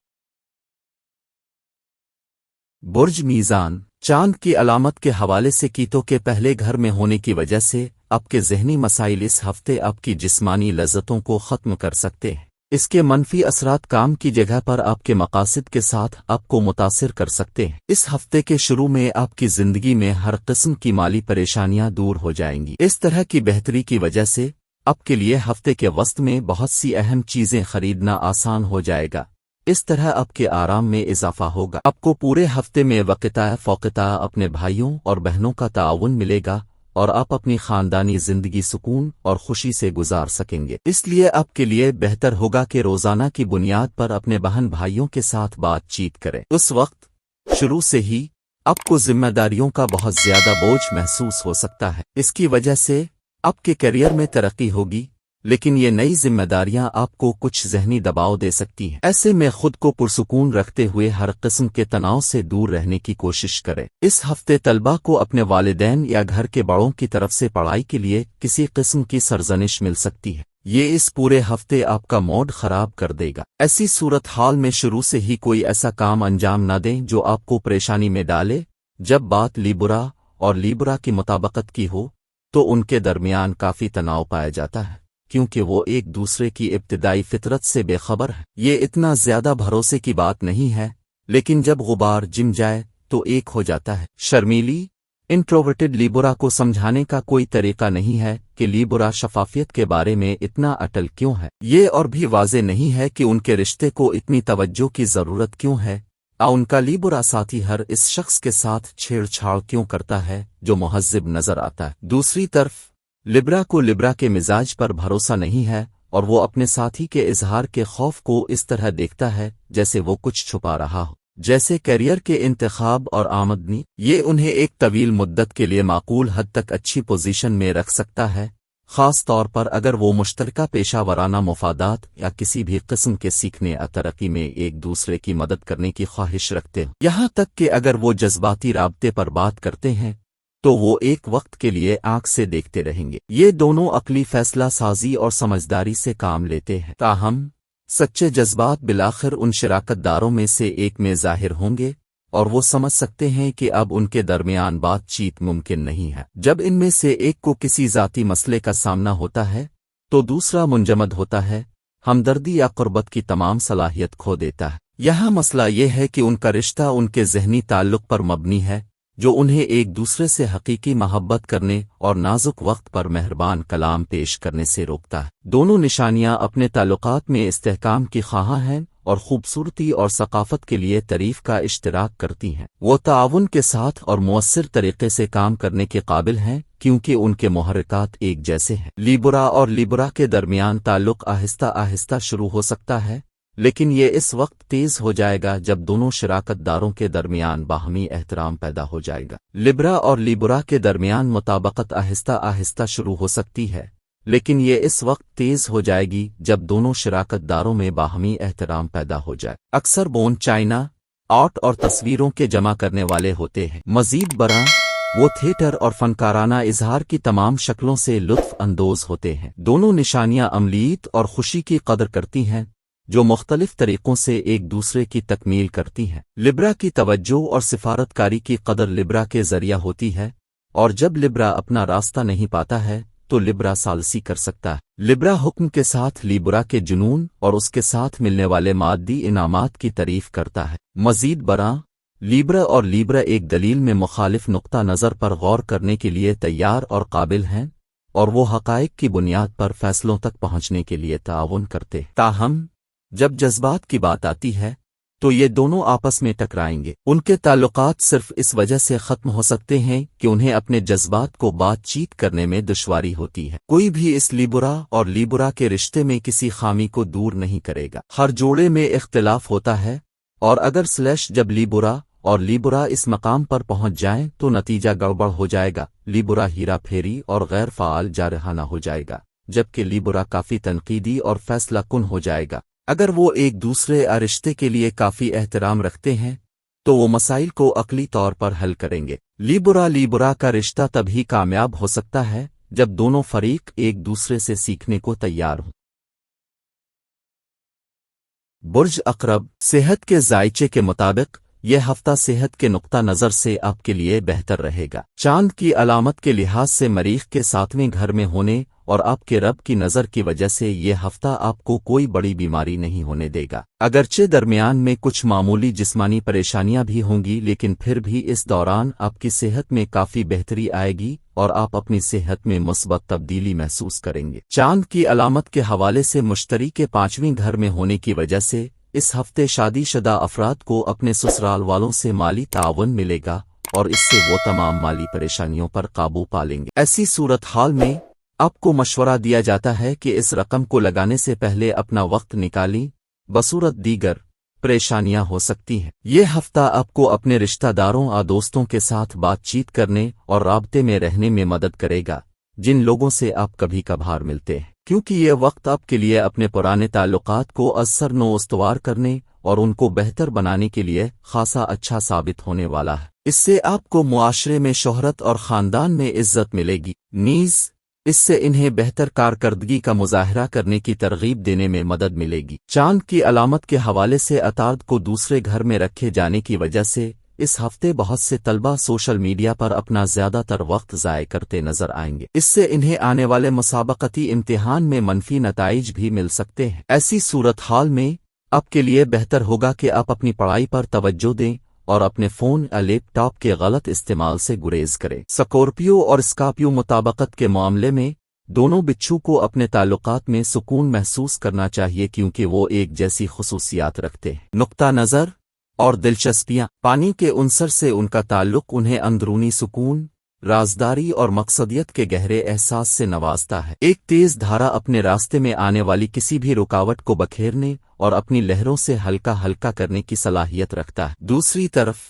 برج میزان چاند کی علامت کے حوالے سے کیتوں کے پہلے گھر میں ہونے کی وجہ سے آپ کے ذہنی مسائل اس ہفتے آپ کی جسمانی لذتوں کو ختم کر سکتے ہیں۔ اس کے منفی اثرات کام کی جگہ پر آپ کے مقاصد کے ساتھ آپ کو متاثر کر سکتے ہیں۔ اس ہفتے کے شروع میں آپ کی زندگی میں ہر قسم کی مالی پریشانیاں دور ہو جائیں گی۔ اس طرح کی بہتری کی وجہ سے آپ کے لیے ہفتے کے وسط میں بہت سی اہم چیزیں خریدنا آسان ہو جائے گا۔ اس طرح آپ کے آرام میں اضافہ ہوگا۔ آپ کو پورے ہفتے میں وقتہ فوقتہ اپنے بھائیوں اور بہنوں کا تعاون ملے گا اور آپ اپنی خاندانی زندگی سکون اور خوشی سے گزار سکیں گے۔ اس لیے آپ کے لیے بہتر ہوگا کہ روزانہ کی بنیاد پر اپنے بہن بھائیوں کے ساتھ بات چیت کریں۔ اس وقت شروع سے ہی آپ کو ذمہ داریوں کا بہت زیادہ بوجھ محسوس ہو سکتا ہے۔ اس کی وجہ سے آپ کے کیریئر میں ترقی ہوگی، لیکن یہ نئی ذمہ داریاں آپ کو کچھ ذہنی دباؤ دے سکتی ہیں۔ ایسے میں خود کو پرسکون رکھتے ہوئے ہر قسم کے تناؤ سے دور رہنے کی کوشش کریں۔ اس ہفتے طلبہ کو اپنے والدین یا گھر کے بڑوں کی طرف سے پڑھائی کے لیے کسی قسم کی سرزنش مل سکتی ہے۔ یہ اس پورے ہفتے آپ کا موڈ خراب کر دے گا۔ ایسی صورتحال میں شروع سے ہی کوئی ایسا کام انجام نہ دیں جو آپ کو پریشانی میں ڈالے۔ جب بات لیبرا اور لیبرا کی مطابقت کی ہو تو ان کے درمیان کافی تناؤ پایا جاتا ہے، کیونکہ وہ ایک دوسرے کی ابتدائی فطرت سے بے خبر ہے۔ یہ اتنا زیادہ بھروسے کی بات نہیں ہے، لیکن جب غبار جم جائے تو ایک ہو جاتا ہے۔ شرمیلی انٹروورٹڈ لیبرا کو سمجھانے کا کوئی طریقہ نہیں ہے کہ لیبرا شفافیت کے بارے میں اتنا اٹل کیوں ہے۔ یہ اور بھی واضح نہیں ہے کہ ان کے رشتے کو اتنی توجہ کی ضرورت کیوں ہے، ان کا لیبرا ساتھی ہر اس شخص کے ساتھ چھیڑ چھاڑ کیوں کرتا ہے جو مہذب نظر آتا ہے۔ دوسری طرف لیبرا کو لیبرا کے مزاج پر بھروسہ نہیں ہے اور وہ اپنے ساتھی کے اظہار کے خوف کو اس طرح دیکھتا ہے جیسے وہ کچھ چھپا رہا ہو، جیسے کیریئر کے انتخاب اور آمدنی۔ یہ انہیں ایک طویل مدت کے لیے معقول حد تک اچھی پوزیشن میں رکھ سکتا ہے، خاص طور پر اگر وہ مشترکہ پیشہ ورانہ مفادات یا کسی بھی قسم کے سیکھنے یا ترقی میں ایک دوسرے کی مدد کرنے کی خواہش رکھتے ہیں۔ یہاں تک کہ اگر وہ جذباتی رابطے پر بات کرتے ہیں تو وہ ایک وقت کے لیے آنکھ سے دیکھتے رہیں گے۔ یہ دونوں عقلی فیصلہ سازی اور سمجھداری سے کام لیتے ہیں، تاہم سچے جذبات بالآخر ان شراکت داروں میں سے ایک میں ظاہر ہوں گے اور وہ سمجھ سکتے ہیں کہ اب ان کے درمیان بات چیت ممکن نہیں ہے۔ جب ان میں سے ایک کو کسی ذاتی مسئلے کا سامنا ہوتا ہے تو دوسرا منجمد ہوتا ہے، ہمدردی یا قربت کی تمام صلاحیت کھو دیتا ہے۔ یہاں مسئلہ یہ ہے کہ ان کا رشتہ ان کے ذہنی تعلق پر مبنی ہے، جو انہیں ایک دوسرے سے حقیقی محبت کرنے اور نازک وقت پر مہربان کلام پیش کرنے سے روکتا ہے۔ دونوں نشانیاں اپنے تعلقات میں استحکام کی خواہاں ہیں اور خوبصورتی اور ثقافت کے لیے تعریف کا اشتراک کرتی ہیں۔ وہ تعاون کے ساتھ اور مؤثر طریقے سے کام کرنے کے قابل ہیں کیونکہ ان کے محرکات ایک جیسے ہیں۔ لیبرا اور لیبرا کے درمیان تعلق آہستہ آہستہ شروع ہو سکتا ہے، لیکن یہ اس وقت تیز ہو جائے گا جب دونوں شراکت داروں کے درمیان باہمی احترام پیدا ہو جائے گا۔ لیبرا اور لیبرا کے درمیان مطابقت آہستہ آہستہ شروع ہو سکتی ہے، लेकिन ये इस वक्त तेज हो जाएगी जब दोनों शराकत दारों में बाहमी एहतराम पैदा हो जाए। अक्सर बोन चाइना आर्ट और तस्वीरों के जमा करने वाले होते हैं। मजीद बरा वो थिएटर और फनकाराना इजहार की तमाम शक्लों से लुत्फ अंदोज होते हैं। दोनों निशानियां अमलीत और खुशी की कदर करती हैं जो मुख्तलिफ तरीकों से एक दूसरे की तकमील करती हैं। लिब्रा की तवज्जो और सिफारतकारी की कदर लिब्रा के जरिया होती है, और जब लिब्रा अपना रास्ता नहीं पाता है तो लिब्रा सालसी कर सकता है। लिब्रा हुक्म के साथ लिब्रा के जुनून और उसके साथ मिलने वाले मादी इनामात की तारीफ करता है। मजीद बरा लिब्रा और लिब्रा एक दलील में मुखालिफ नुक्ता नज़र पर गौर करने के लिए तैयार और काबिल हैं, और वो हक़ाइक़ की बुनियाद पर फैसलों तक पहुँचने के लिए ताउन करते हैं। ताहम जब जज्बात की बात आती है तो ये दोनों आपस में टकराएंगे। उनके ताल्लुकात सिर्फ इस वजह से ख़त्म हो सकते हैं कि उन्हें अपने जज्बात को बातचीत करने में दुश्वारी होती है। कोई भी इस लिब्रा और लिब्रा के रिश्ते में किसी खामी को दूर नहीं करेगा। हर जोड़े में इख्तिलाफ होता है, और अगर जब लिब्रा और लिब्रा इस मकाम पर पहुंच जाएं तो नतीजा गड़बड़ हो जाएगा। लिब्रा हीरा फेरी और गैर फ़ाल जारहाना हो जाएगा, जबकि लिब्रा काफ़ी तनकीदी और फैसला कुन हो जाएगा। अगर वो एक दूसरे रिश्ते के लिए काफ़ी एहतराम रखते हैं तो वो मसाइल को अक़ली तौर पर हल करेंगे। लिब्रा का रिश्ता तभी कामयाब हो सकता है जब दोनों फरीक एक दूसरे से सीखने को तैयार हों। बुर्ज अक़रब सेहत के जायचे के मुताबिक यह हफ्ता सेहत के नुक्ता नज़र से आपके लिए बेहतर रहेगा। चांद की अलामत के लिहाज से मरीख के 7वें घर में होने और आपके रब की नज़र की वजह से ये हफ्ता आपको कोई बड़ी बीमारी नहीं होने देगा। अगरचे दरमियान में कुछ मामूली जिस्मानी परेशानियां भी होंगी, लेकिन फिर भी इस दौरान आपकी सेहत में काफ़ी बेहतरी आएगी और आप अपनी सेहत में मुस्बत तब्दीली महसूस करेंगे। चांद की अलामत के हवाले से मुश्तरी के 5वें घर में होने की वजह से इस हफ्ते शादीशुदा अफराद को अपने ससुराल वालों से माली ताउन मिलेगा और इससे वो तमाम माली परेशानियों पर काबू पा लेंगे। ऐसी सूरत हाल में आपको मशवरा दिया जाता है कि इस रकम को लगाने से पहले अपना वक्त निकालें, बसूरत दीगर परेशानियां हो सकती हैं। ये हफ्ता आपको अपने रिश्तेदारों और दोस्तों के साथ बातचीत करने और राब्ते में रहने में मदद करेगा जिन लोगों से आप कभी कभार मिलते हैं, क्योंकि ये वक्त आपके लिए अपने पुराने ताल्लुकात को असर नो उस्तवार करने और उनको बेहतर बनाने के लिए खासा अच्छा साबित होने वाला है। इससे आपको मुआशरे में शोहरत और ख़ानदान में इज्जत मिलेगी। नीज़ इससे इन्हें बेहतर कारकर्दगी का मुजाहरा करने की तरगीब देने में मदद मिलेगी। चांद की अलामत के हवाले से अताद को दूसरे घर में रखे जाने की वजह से इस हफ्ते बहुत से तलबा सोशल मीडिया पर अपना ज़्यादातर वक्त ज़ाय करते नजर आएंगे। इससे इन्हें आने वाले मुसाबकती इम्तिहान में मनफी नताइज भी मिल सकते हैं। ऐसी सूरत हाल में आपके लिए बेहतर होगा कि आप अपनी पढ़ाई पर तवज्जो दें और अपने फ़ोन या लैपटॉप के गलत इस्तेमाल से गुरेज करें। स्कॉर्पियो और स्कॉर्पियो मुताबकत के मामले में दोनों बिच्छू को अपने ताल्लुकात में सुकून महसूस करना चाहिए, क्योंकि वो एक जैसी खुसूसियात रखते हैं। नुक्ता नज़र और दिलचस्पियाँ। पानी के उनसर से उनका ताल्लुक उन्हें अंदरूनी सुकून, राजदारी और मकसदियत के गहरे एहसास से नवाजता है। एक तेज धारा अपने रास्ते में आने वाली किसी भी रुकावट को बखेरने और अपनी लहरों से हल्का हल्का करने की सलाहियत रखता है। दूसरी तरफ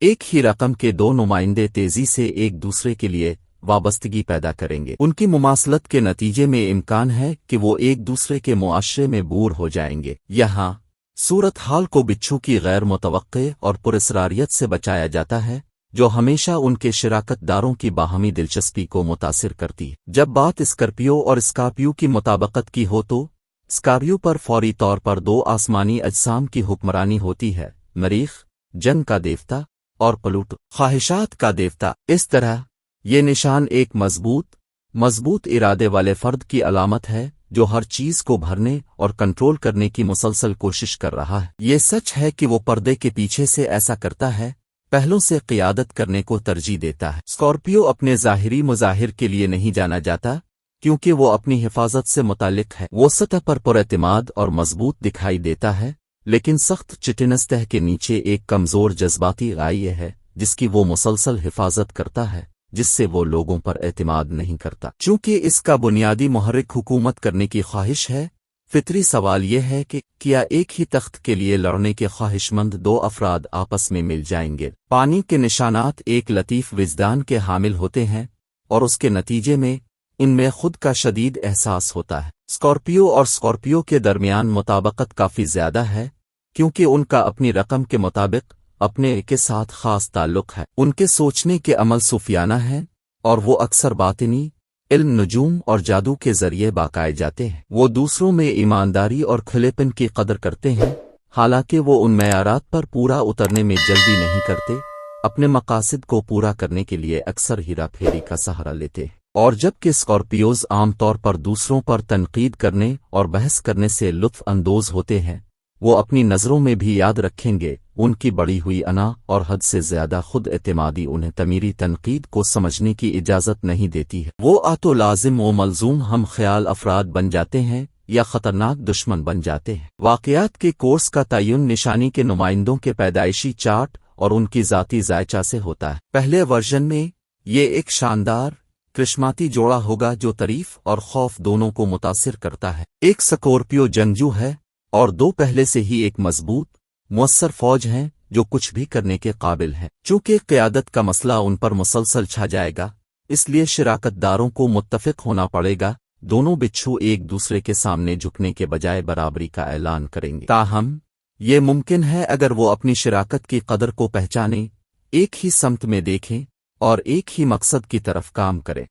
एक ही रकम के दो नुमाइंदे तेजी से एक दूसरे के लिए वाबस्तगी पैदा करेंगे। उनकी मुमासलत के नतीजे में इम्कान है कि वो एक दूसरे के मुआशरे में बूर हो जाएंगे। यहाँ सूरत हाल को बिच्छू की गैर मुतवक्के और पुरस्रारियत से बचाया जाता है, जो हमेशा उनके शिराकतदारों की बाहमी दिलचस्पी को मुतासिर करती है। जब बात स्कॉर्पियो और स्कॉर्पियो की मुताबकत की हो तो स्कॉर्पियो पर फौरी तौर पर दो आसमानी अजसाम की हुक्मरानी होती है, मरीख जंग का देवता और प्लूटो ख्वाहिशात का देवता। इस तरह ये निशान एक मजबूत इरादे वाले फर्द की अलामत है जो हर चीज को भरने और कंट्रोल करने की मुसलसल कोशिश कर रहा है। ये सच है कि वो पर्दे के पीछे से ऐसा करता है, पहलों से क़ियादत करने को तरजीह देता है। स्कॉर्पियो अपने ज़ाहिरी मुज़ाहिर के लिए नहीं जाना जाता, क्योंकि वो अपनी हिफाजत से मुतालिक है। वो सतह पर पुरएतिमाद और मजबूत दिखाई देता है, लेकिन सख्त चिटिनस तह के नीचे एक कमज़ोर जज्बाती गाय है जिसकी वो मुसलसल हिफाजत करता है, जिससे वो लोगों पर एतमाद नहीं करता। चूंकि इसका बुनियादी मुहर्रिक हुकूमत करने की ख्वाहिश है, फितरी सवाल यह है कि क्या एक ही तख्त के लिए लड़ने के ख्वाहिशमंद दो अफराद आपस में मिल जाएंगे। पानी के निशानात एक लतीफ़ विजदान के हामिल होते हैं और उसके नतीजे में ان میں خود کا شدید احساس ہوتا ہے۔ اسکارپیو اور اسکارپیو کے درمیان مطابقت کافی زیادہ ہے، کیونکہ ان کا اپنی رقم کے مطابق اپنے کے ساتھ خاص تعلق ہے۔ ان کے سوچنے کے عمل صوفیانہ ہیں، اور وہ اکثر باطنی علم، نجوم اور جادو کے ذریعے باقائے جاتے ہیں۔ وہ دوسروں میں ایمانداری اور کھلے پن کی قدر کرتے ہیں، حالانکہ وہ ان معیارات پر پورا اترنے میں جلدی نہیں کرتے۔ اپنے مقاصد کو پورا کرنے کے لیے اکثر ہیرا پھیری کا سہارا لیتے ہیں، اور جبکہ اسکارپیوز عام طور پر دوسروں پر تنقید کرنے اور بحث کرنے سے لطف اندوز ہوتے ہیں، وہ اپنی نظروں میں بھی یاد رکھیں گے ان کی بڑی ہوئی انا اور حد سے زیادہ خود اعتمادی انہیں تعمیری تنقید کو سمجھنے کی اجازت نہیں دیتی ہے۔ وہ آتو لازم و ملزوم ہم خیال افراد بن جاتے ہیں یا خطرناک دشمن بن جاتے ہیں۔ واقعات کے کورس کا تعین نشانی کے نمائندوں کے پیدائشی چارٹ اور ان کی ذاتی ذائچہ سے ہوتا ہے۔ پہلے ورژن میں یہ ایک شاندار کرشماتی جوڑا ہوگا جو تعریف اور خوف دونوں کو متاثر کرتا ہے۔ ایک اسکارپیو جنگجو ہے اور دو پہلے سے ہی ایک مضبوط مؤثر فوج ہیں جو کچھ بھی کرنے کے قابل ہیں۔ چونکہ قیادت کا مسئلہ ان پر مسلسل چھا جائے گا، اس لیے شراکت داروں کو متفق ہونا پڑے گا۔ دونوں بچھو ایک دوسرے کے سامنے جھکنے کے بجائے برابری کا اعلان کریں گے، تاہم یہ ممکن ہے اگر وہ اپنی شراکت کی قدر کو پہچانیں، ایک ہی سمت میں دیکھیں اور ایک ہی مقصد کی طرف کام کریں۔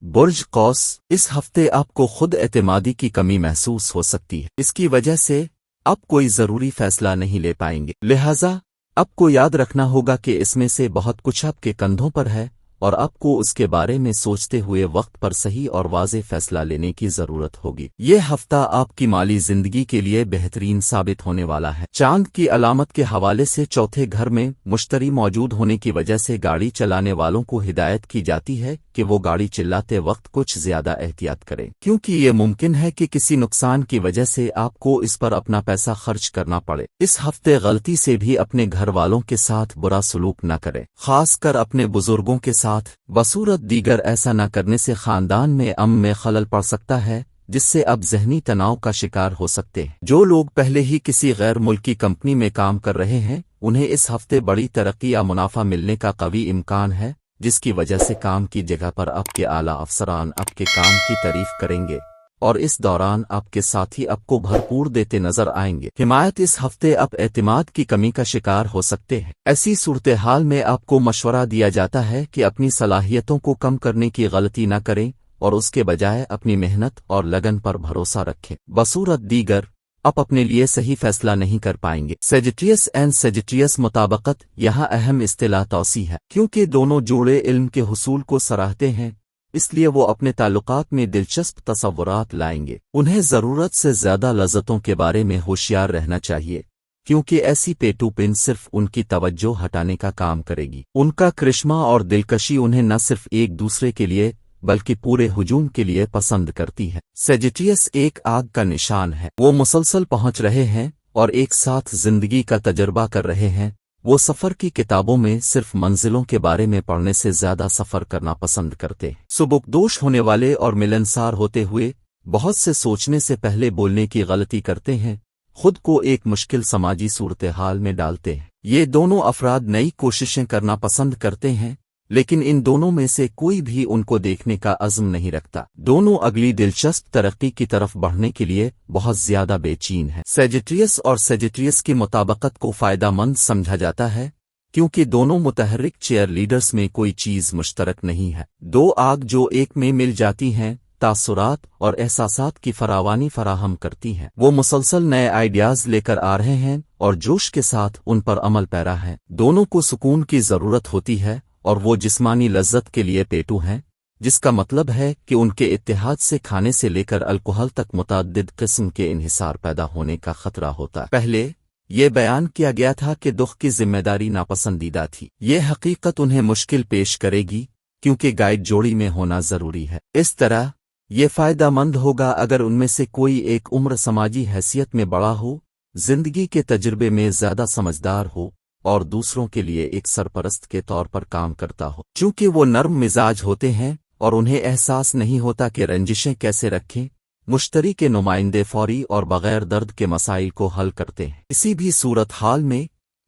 برج قوس، اس ہفتے آپ کو خود اعتمادی کی کمی محسوس ہو سکتی ہے۔ اس کی وجہ سے آپ کوئی ضروری فیصلہ نہیں لے پائیں گے، لہذا آپ کو یاد رکھنا ہوگا کہ اس میں سے بہت کچھ آپ کے کندھوں پر ہے، اور آپ کو اس کے بارے میں سوچتے ہوئے وقت پر صحیح اور واضح فیصلہ لینے کی ضرورت ہوگی۔ یہ ہفتہ آپ کی مالی زندگی کے لیے بہترین ثابت ہونے والا ہے۔ چاند کی علامت کے حوالے سے چوتھے گھر میں مشتری موجود ہونے کی وجہ سے گاڑی چلانے والوں کو ہدایت کی جاتی ہے کہ وہ گاڑی چلاتے وقت کچھ زیادہ احتیاط کریں، کیونکہ یہ ممکن ہے کہ کسی نقصان کی وجہ سے آپ کو اس پر اپنا پیسہ خرچ کرنا پڑے۔ اس ہفتے غلطی سے بھی اپنے گھر والوں کے ساتھ برا سلوک نہ کریں، خاص کر اپنے بزرگوں کے ساتھ۔ بصورت دیگر ایسا نہ کرنے سے خاندان میں امن میں خلل پڑ سکتا ہے، جس سے اب ذہنی تناؤ کا شکار ہو سکتے ہیں۔ جو لوگ پہلے ہی کسی غیر ملکی کمپنی میں کام کر رہے ہیں، انہیں اس ہفتے بڑی ترقی یا منافع ملنے کا قوی امکان ہے، جس کی وجہ سے کام کی جگہ پر آپ کے اعلیٰ افسران آپ کے کام کی تعریف کریں گے، اور اس دوران آپ کے ساتھی آپ کو بھرپور دیتے نظر آئیں گے۔ حمایت، اس ہفتے آپ اعتماد کی کمی کا شکار ہو سکتے ہیں۔ ایسی صورتحال میں آپ کو مشورہ دیا جاتا ہے کہ اپنی صلاحیتوں کو کم کرنے کی غلطی نہ کریں اور اس کے بجائے اپنی محنت اور لگن پر بھروسہ رکھیں۔ بصورت دیگر آپ اپنے لیے صحیح فیصلہ نہیں کر پائیں گے۔ سیجیٹیس اینڈ سیجیٹیس مطابقت یہاں اہم اصطلاح توسیع ہے، کیونکہ دونوں جوڑے علم کے حصول کو سراہتے ہیں، اس لیے وہ اپنے تعلقات میں دلچسپ تصورات لائیں گے۔ انہیں ضرورت سے زیادہ لذتوں کے بارے میں ہوشیار رہنا چاہیے، کیونکہ ایسی پیٹو پن صرف ان کی توجہ ہٹانے کا کام کرے گی۔ ان کا کرشمہ اور دلکشی انہیں نہ صرف ایک دوسرے کے لیے بلکہ پورے ہجوم کے لیے پسند کرتی ہے۔ سیجیٹیس ایک آگ کا نشان ہے، وہ مسلسل پہنچ رہے ہیں اور ایک ساتھ زندگی کا تجربہ کر رہے ہیں۔ وہ سفر کی کتابوں میں صرف منزلوں کے بارے میں پڑھنے سے زیادہ سفر کرنا پسند کرتے ہیں۔ سبکدوش ہونے والے اور ملنسار ہوتے ہوئے بہت سے سوچنے سے پہلے بولنے کی غلطی کرتے ہیں، خود کو ایک مشکل سماجی صورتحال میں ڈالتے ہیں۔ یہ دونوں افراد نئی کوششیں کرنا پسند کرتے ہیں، لیکن ان دونوں میں سے کوئی بھی ان کو دیکھنے کا عزم نہیں رکھتا۔ دونوں اگلی دلچسپ ترقی کی طرف بڑھنے کے لیے بہت زیادہ بے چین ہیں۔ سیجیٹیس اور سیجیٹیس کی مطابقت کو فائدہ مند سمجھا جاتا ہے، کیونکہ دونوں متحرک چیئر لیڈرز میں کوئی چیز مشترک نہیں ہے۔ دو آگ جو ایک میں مل جاتی ہیں، تاثرات اور احساسات کی فراوانی فراہم کرتی ہیں۔ وہ مسلسل نئے آئیڈیاز لے کر آ رہے ہیں اور جوش کے ساتھ ان پر عمل پیرا ہیں۔ دونوں کو سکون کی ضرورت ہوتی ہے، اور وہ جسمانی لذت کے لیے پیٹو ہیں، جس کا مطلب ہے کہ ان کے اتحاد سے کھانے سے لے کر الکحل تک متعدد قسم کے انحصار پیدا ہونے کا خطرہ ہوتا ہے۔ پہلے یہ بیان کیا گیا تھا کہ دکھ کی ذمہ داری ناپسندیدہ تھی۔ یہ حقیقت انہیں مشکل پیش کرے گی، کیونکہ گائیڈ جوڑی میں ہونا ضروری ہے۔ اس طرح یہ فائدہ مند ہوگا اگر ان میں سے کوئی ایک عمر سماجی حیثیت میں بڑا ہو، زندگی کے تجربے میں زیادہ سمجھدار ہو، اور دوسروں کے لیے ایک سرپرست کے طور پر کام کرتا ہو۔ چونکہ وہ نرم مزاج ہوتے ہیں اور انہیں احساس نہیں ہوتا کہ رنجشیں کیسے رکھیں، مشتری کے نمائندے فوری اور بغیر درد کے مسائل کو حل کرتے ہیں۔ کسی بھی صورتحال میں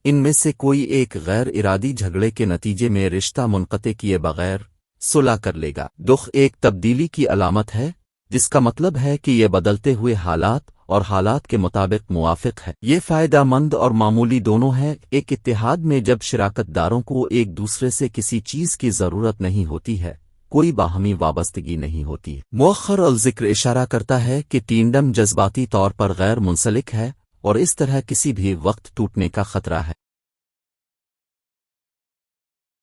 ان میں سے کوئی ایک غیر ارادی جھگڑے کے نتیجے میں رشتہ منقطع کیے بغیر सुलह कर लेगा। दुख एक तब्दीली की अलामत है, जिसका मतलब है कि ये बदलते हुए हालात और हालात के मुताबिक मुवाफिक है। ये फ़ायदेमंद और मामूली दोनों है। एक इत्तेहाद में जब शिराकतदारों को एक दूसरे से किसी चीज़ की ज़रूरत नहीं होती है, कोई बाहमी वाबस्तगी नहीं होती है। मुअख्खर अल ज़िक्र इशारा करता है कि टींडम जज्बाती तौर पर गैर मुंसलिक है और इस तरह किसी भी वक्त टूटने का खतरा है।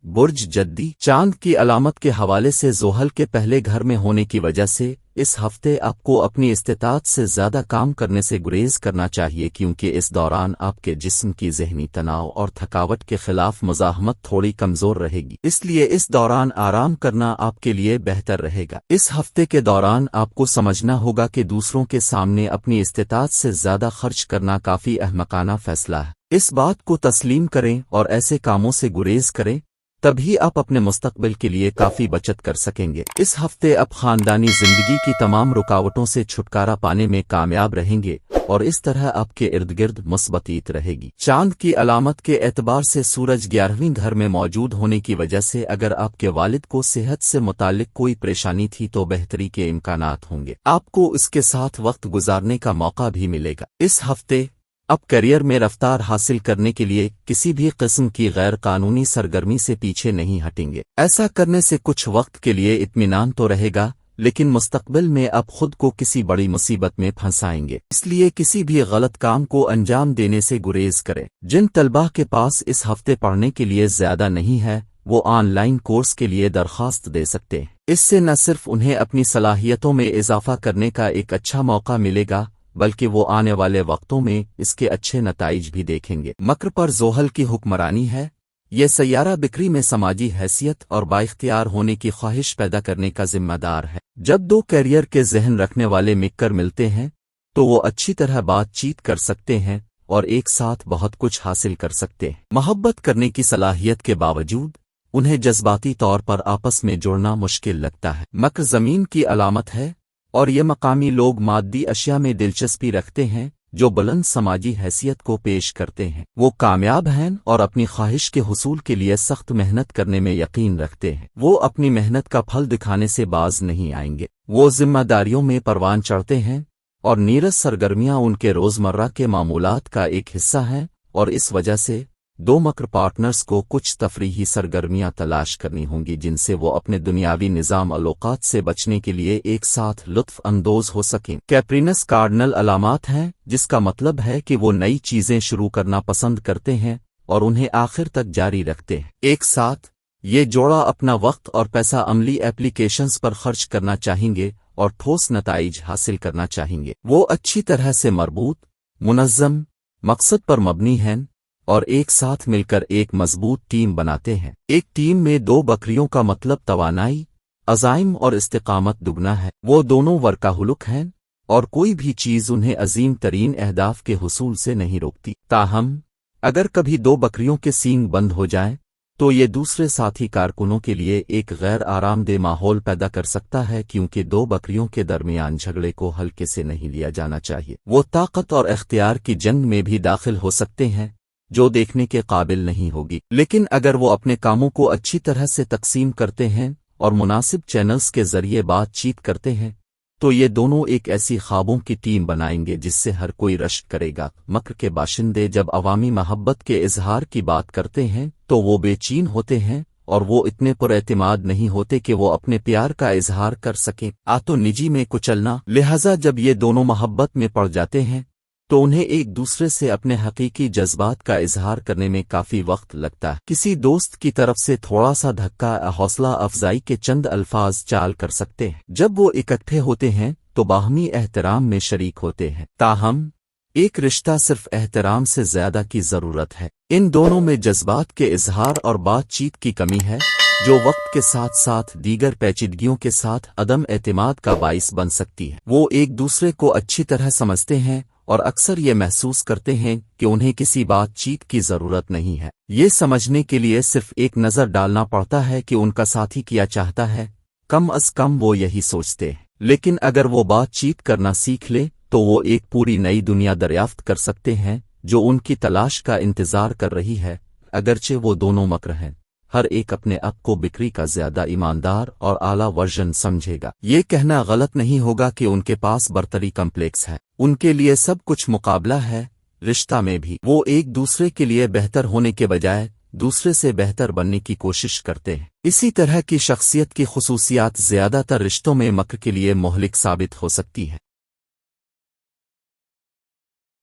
बुर्ज जद्दी चांद की अलामत के हवाले से ज़ोहल के पहले घर में होने की वजह से इस हफ्ते आपको अपनी इस्तिताअत से ज़्यादा काम करने से गुरेज करना चाहिए, क्योंकि इस दौरान आपके जिस्म की ज़हनी तनाव और थकावट के खिलाफ मुज़ाहमत थोड़ी कमज़ोर रहेगी। इसलिए इस दौरान आराम करना आपके लिए बेहतर रहेगा। इस हफ्ते के दौरान आपको समझना होगा कि दूसरों के सामने अपनी इस्तिताअत से ज़्यादा खर्च करना काफ़ी अहमकाना फैसला है। इस बात को तस्लीम करें और ऐसे कामों से गुरेज करें, तभी आप अपने मुस्तकबिल के लिए काफी बचत कर सकेंगे। इस हफ्ते आप खानदानी जिंदगी की तमाम रुकावटों से छुटकारा पाने में कामयाब रहेंगे और इस तरह आपके इर्द गिर्द मुस्बतीत रहेगी। चांद की अलामत के एतबार से सूरज 11वें घर में मौजूद होने की वजह से अगर आपके वालिद को सेहत से मुतालिक कोई परेशानी थी तो बेहतरी के इम्कानात होंगे। आपको इसके साथ वक्त गुजारने का मौका भी मिलेगा। इस हफ्ते अब करियर में रफ्तार हासिल करने के लिए किसी भी किस्म की गैर कानूनी सरगर्मी से पीछे नहीं हटेंगे। ऐसा करने से कुछ वक्त के लिए इत्मीनान तो रहेगा, लेकिन मुस्तकबिल में अब खुद को किसी बड़ी मुसीबत में फंसाएंगे। इसलिए किसी भी गलत काम को अंजाम देने से गुरेज करें। जिन तलबा के पास इस हफ्ते पढ़ने के लिए ज्यादा नहीं है, वो ऑनलाइन कोर्स के लिए दरख्वास्त दे सकते हैं। इससे न सिर्फ उन्हें अपनी सलाहियतों में इजाफा करने का एक अच्छा मौका मिलेगा, बल्कि वो आने वाले वक्तों में इसके अच्छे नताइज भी देखेंगे। मकर पर ज़ोहल की हुक्मरानी है। ये सैयारा बिक्री में समाजी हैसियत और बाइख्तियार होने की ख्वाहिश पैदा करने का जिम्मेदार है। जब दो कैरियर के जहन रखने वाले मिलकर मिलते हैं तो वो अच्छी तरह बातचीत कर सकते हैं और एक साथ बहुत कुछ हासिल कर सकते हैं। मोहब्बत करने की सलाहियत के बावजूद उन्हें जज्बाती तौर पर आपस में जुड़ना मुश्किल लगता है। मकर ज़मीन की अलामत है और ये मकामी लोग मादी अशिया में दिलचस्पी रखते हैं जो बुलंद समाजी हैसियत को पेश करते हैं। वो कामयाब हैं और अपनी ख्वाहिश के हुसूल के लिए सख्त मेहनत करने में यकीन रखते हैं। वो अपनी मेहनत का फल दिखाने से बाज नहीं आएंगे। वो जिम्मेदारियों में परवान चढ़ते हैं और नीरस सरगर्मियां उनके रोजमर्रा के मामूलात का एक हिस्सा हैं और इस वजह से दो मकर पार्टनर्स को कुछ तफरीही सरगर्मियां तलाश करनी होंगी जिनसे वो अपने दुनियावी निज़ाम अलोकात से बचने के लिए एक साथ लुत्फ अंदोज हो सकें। कैप्रिनस कार्डिनल अलामात हैं, जिसका मतलब है कि वो नई चीजें शुरू करना पसंद करते हैं और उन्हें आखिर तक जारी रखते हैं। एक साथ ये जोड़ा अपना वक्त और पैसा अमली एप्लीकेशंस पर खर्च करना चाहेंगे और ठोस नताइज हासिल करना चाहेंगे। वो अच्छी तरह से मरबूत, मुनज़्ज़म, मकसद पर मबनी हैं और एक साथ मिलकर एक मजबूत टीम बनाते हैं। एक टीम में दो बकरियों का मतलब तवानाई, अज़ाइम और इस्तिकामत दुगना है। वो दोनों वर्काहुलुक हैं और कोई भी चीज़ उन्हें अजीम तरीन अहदाफ के हुसूल से नहीं रोकती। ताहम अगर कभी दो बकरियों के सींग बंद हो जाएं, तो ये दूसरे साथी कारकुनों के लिए एक गैर आरामदेह माहौल पैदा कर सकता है, क्योंकि दो बकरियों के दरमियान झगड़े को हल्के से नहीं लिया जाना चाहिए। वो ताकत और इख्तियार की जंग में भी दाखिल हो सकते हैं जो देखने के काबिल नहीं होगी। लेकिन अगर वो अपने कामों को अच्छी तरह से तकसीम करते हैं और मुनासिब चैनल्स के जरिए बातचीत करते हैं, तो ये दोनों एक ऐसी ख्वाबों की टीम बनाएंगे जिससे हर कोई रश्क करेगा। मकर के बाशिंदे जब अवामी मोहब्बत के इजहार की बात करते हैं तो वो बेचैन होते हैं और वो इतने पुरएतिमाद नहीं होते कि वो अपने प्यार का इजहार कर सकें। तो निजी में कुचलना, लिहाजा जब ये दोनों मोहब्बत में पड़ जाते हैं तो उन्हें एक दूसरे से अपने हकीकी जज्बात का इजहार करने में काफी वक्त लगता है। किसी दोस्त की तरफ से थोड़ा सा धक्का हौसला अफजाई के चंद अल्फाज चाल कर सकते हैं। जब वो इकट्ठे होते हैं तो बाहमी एहतराम में शरीक होते हैं। ताहम एक रिश्ता सिर्फ एहतराम से ज्यादा की जरूरत है। इन दोनों में जज्बात के इजहार और बातचीत की कमी है, जो वक्त के साथ साथ दीगर पेचीदगियों के साथ अदम एतमाद का बाइस बन सकती है। वो एक दूसरे को अच्छी तरह समझते हैं और अक्सर ये महसूस करते हैं कि उन्हें किसी बातचीत की जरूरत नहीं है। ये समझने के लिए सिर्फ एक नजर डालना पड़ता है कि उनका साथी क्या चाहता है, कम अज कम वो यही सोचते हैं। लेकिन अगर वो बातचीत करना सीख ले तो वो एक पूरी नई दुनिया दरियाफ्त कर सकते हैं जो उनकी तलाश का इंतजार कर रही है। अगरचे वो दोनों मकर हैं, ہر ایک اپنے آپ کو بکری کا زیادہ ایماندار اور اعلیٰ ورژن سمجھے گا۔ یہ کہنا غلط نہیں ہوگا کہ ان کے پاس برتری کمپلیکس ہے، ان کے لیے سب کچھ مقابلہ ہے۔ رشتہ میں بھی وہ ایک دوسرے کے لیے بہتر ہونے کے بجائے دوسرے سے بہتر بننے کی کوشش کرتے ہیں۔ اسی طرح کی شخصیت کی خصوصیات زیادہ تر رشتوں میں مکر کے لیے مہلک ثابت ہو سکتی ہیں۔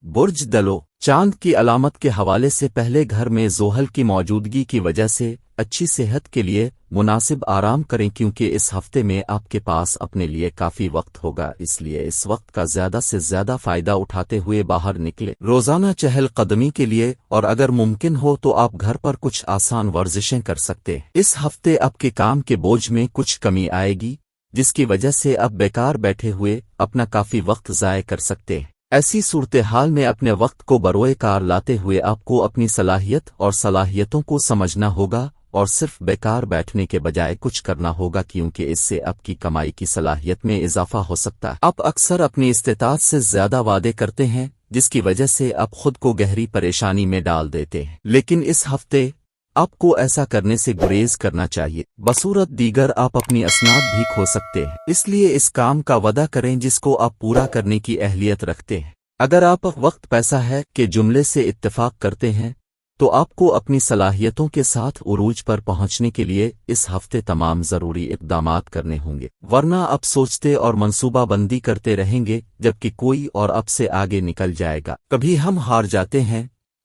برج دلو چاند کی علامت کے حوالے سے پہلے گھر میں زحل کی موجودگی کی وجہ سے اچھی صحت کے لیے مناسب آرام کریں، کیونکہ اس ہفتے میں آپ کے پاس اپنے لیے کافی وقت ہوگا، اس لیے اس وقت کا زیادہ سے زیادہ فائدہ اٹھاتے ہوئے باہر نکلے روزانہ چہل قدمی کے لیے، اور اگر ممکن ہو تو آپ گھر پر کچھ آسان ورزشیں کر سکتے ہیں۔ اس ہفتے آپ کے کام کے بوجھ میں کچھ کمی آئے گی، جس کی وجہ سے آپ بیکار بیٹھے ہوئے اپنا کافی وقت ضائع کر سکتے ہیں۔ ایسی صورتحال میں اپنے وقت کو بروئے کار لاتے ہوئے آپ کو اپنی صلاحیت اور صلاحیتوں کو سمجھنا ہوگا اور صرف بیکار بیٹھنے کے بجائے کچھ کرنا ہوگا، کیونکہ اس سے آپ کی کمائی کی صلاحیت میں اضافہ ہو سکتا ہے۔ آپ اکثر اپنی استطاعت سے زیادہ وعدے کرتے ہیں، جس کی وجہ سے آپ خود کو گہری پریشانی میں ڈال دیتے ہیں، لیکن اس ہفتے آپ کو ایسا کرنے سے گریز کرنا چاہیے۔ بصورت دیگر آپ اپنی اسناد بھی کھو سکتے ہیں، اس لیے اس کام کا وعدہ کریں جس کو آپ پورا کرنے کی اہلیت رکھتے ہیں۔ اگر آپ وقت پیسہ ہے کہ جملے سے اتفاق کرتے ہیں تو آپ کو اپنی صلاحیتوں کے ساتھ عروج پر پہنچنے کے لیے اس ہفتے تمام ضروری اقدامات کرنے ہوں گے، ورنہ آپ سوچتے اور منصوبہ بندی کرتے رہیں گے جبکہ کوئی اور آپ سے آگے نکل جائے گا۔ کبھی ہم ہار جاتے ہیں،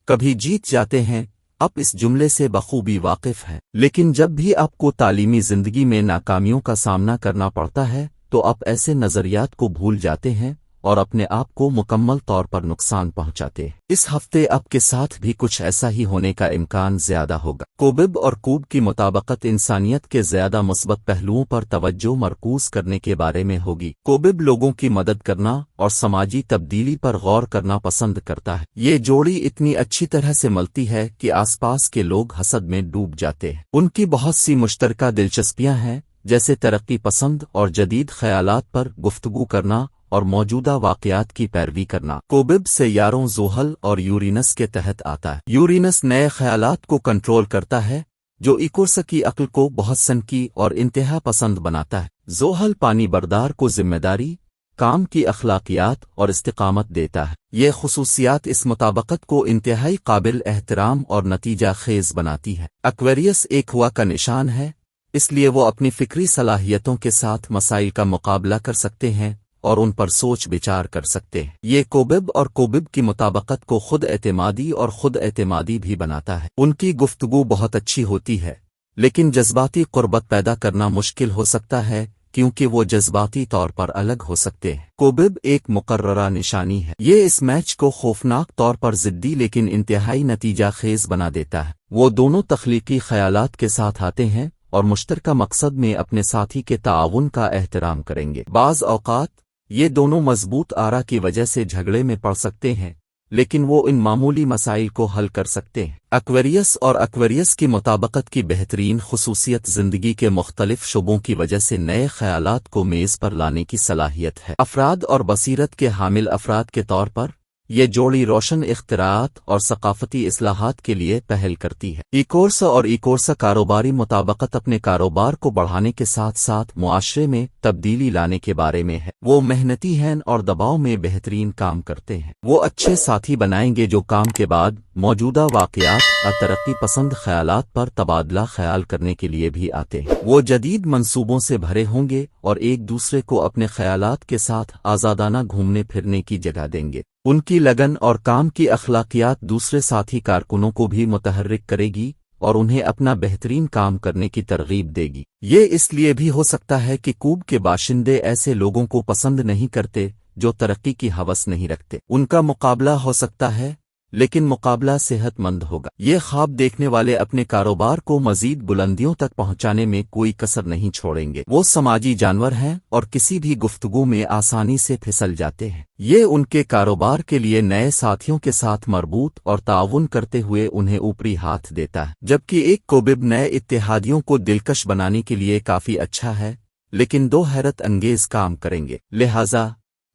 کبھی جیت جاتے ہیں، آپ اس جملے سے بخوبی واقف ہیں، لیکن جب بھی آپ کو تعلیمی زندگی میں ناکامیوں کا سامنا کرنا پڑتا ہے تو آپ ایسے نظریات کو بھول جاتے ہیں اور اپنے آپ کو مکمل طور پر نقصان پہنچاتے ہیں۔ اس ہفتے آپ کے ساتھ بھی کچھ ایسا ہی ہونے کا امکان زیادہ ہوگا۔ کوبب اور کوب کی مطابقت انسانیت کے زیادہ مثبت پہلوؤں پر توجہ مرکوز کرنے کے بارے میں ہوگی۔ کوبب لوگوں کی مدد کرنا اور سماجی تبدیلی پر غور کرنا پسند کرتا ہے۔ یہ جوڑی اتنی اچھی طرح سے ملتی ہے کہ آس پاس کے لوگ حسد میں ڈوب جاتے ہیں۔ ان کی بہت سی مشترکہ دلچسپیاں ہیں، جیسے ترقی پسند اور جدید خیالات پر گفتگو کرنا اور موجودہ واقعات کی پیروی کرنا۔ کوبب سیاروں زحل اور یورینس کے تحت آتا ہے۔ یورینس نئے خیالات کو کنٹرول کرتا ہے، جو ایکورس کی عقل کو بہت سنکی اور انتہا پسند بناتا ہے۔ زحل پانی بردار کو ذمہ داری، کام کی اخلاقیات اور استقامت دیتا ہے۔ یہ خصوصیات اس مطابقت کو انتہائی قابل احترام اور نتیجہ خیز بناتی ہے۔ ایکویریس ایک ہوا کا نشان ہے، اس لیے وہ اپنی فکری صلاحیتوں کے ساتھ مسائل کا مقابلہ کر سکتے ہیں اور ان پر سوچ بچار کر سکتے ہیں۔ یہ کوبب اور کوبب کی مطابقت کو خود اعتمادی اور خود اعتمادی بھی بناتا ہے۔ ان کی گفتگو بہت اچھی ہوتی ہے، لیکن جذباتی قربت پیدا کرنا مشکل ہو سکتا ہے کیونکہ وہ جذباتی طور پر الگ ہو سکتے ہیں۔ کوبب ایک مقررہ نشانی ہے، یہ اس میچ کو خوفناک طور پر ضدی لیکن انتہائی نتیجہ خیز بنا دیتا ہے۔ وہ دونوں تخلیقی خیالات کے ساتھ آتے ہیں اور مشترکہ مقصد میں اپنے ساتھی کے تعاون کا احترام کریں گے۔ بعض اوقات یہ دونوں مضبوط آرا کی وجہ سے جھگڑے میں پڑ سکتے ہیں، لیکن وہ ان معمولی مسائل کو حل کر سکتے ہیں۔ ایکویریس اور ایکویریس کی مطابقت کی بہترین خصوصیت زندگی کے مختلف شعبوں کی وجہ سے نئے خیالات کو میز پر لانے کی صلاحیت ہے۔ افراد اور بصیرت کے حامل افراد کے طور پر یہ جوڑی روشن اختراعات اور ثقافتی اصلاحات کے لیے پہل کرتی ہے۔ ایکورس اور ایکورس کاروباری مطابقت اپنے کاروبار کو بڑھانے کے ساتھ ساتھ معاشرے میں تبدیلی لانے کے بارے میں ہے۔ وہ محنتی ہیں اور دباؤ میں بہترین کام کرتے ہیں۔ وہ اچھے ساتھی بنائیں گے جو کام کے بعد موجودہ واقعات اور ترقی پسند خیالات پر تبادلہ خیال کرنے کے لیے بھی آتے ہیں۔ وہ جدید منصوبوں سے بھرے ہوں گے اور ایک دوسرے کو اپنے خیالات کے ساتھ آزادانہ گھومنے پھرنے کی جگہ دیں گے۔ ان کی لگن اور کام کی اخلاقیات دوسرے ساتھی کارکنوں کو بھی متحرک کرے گی اور انہیں اپنا بہترین کام کرنے کی ترغیب دے گی۔ یہ اس لیے بھی ہو سکتا ہے کہ کوب کے باشندے ایسے لوگوں کو پسند نہیں کرتے جو ترقی کی ہوس نہیں رکھتے۔ ان کا مقابلہ ہو سکتا ہے، لیکن مقابلہ صحت مند ہوگا۔ یہ خواب دیکھنے والے اپنے کاروبار کو مزید بلندیوں تک پہنچانے میں کوئی کسر نہیں چھوڑیں گے۔ وہ سماجی جانور ہیں اور کسی بھی گفتگو میں آسانی سے پھسل جاتے ہیں۔ یہ ان کے کاروبار کے لیے نئے ساتھیوں کے ساتھ مربوط اور تعاون کرتے ہوئے انہیں اوپری ہاتھ دیتا ہے، جبکہ ایک کوبب نئے اتحادیوں کو دلکش بنانے کے لیے کافی اچھا ہے، لیکن دو حیرت انگیز کام کریں گے۔ لہذا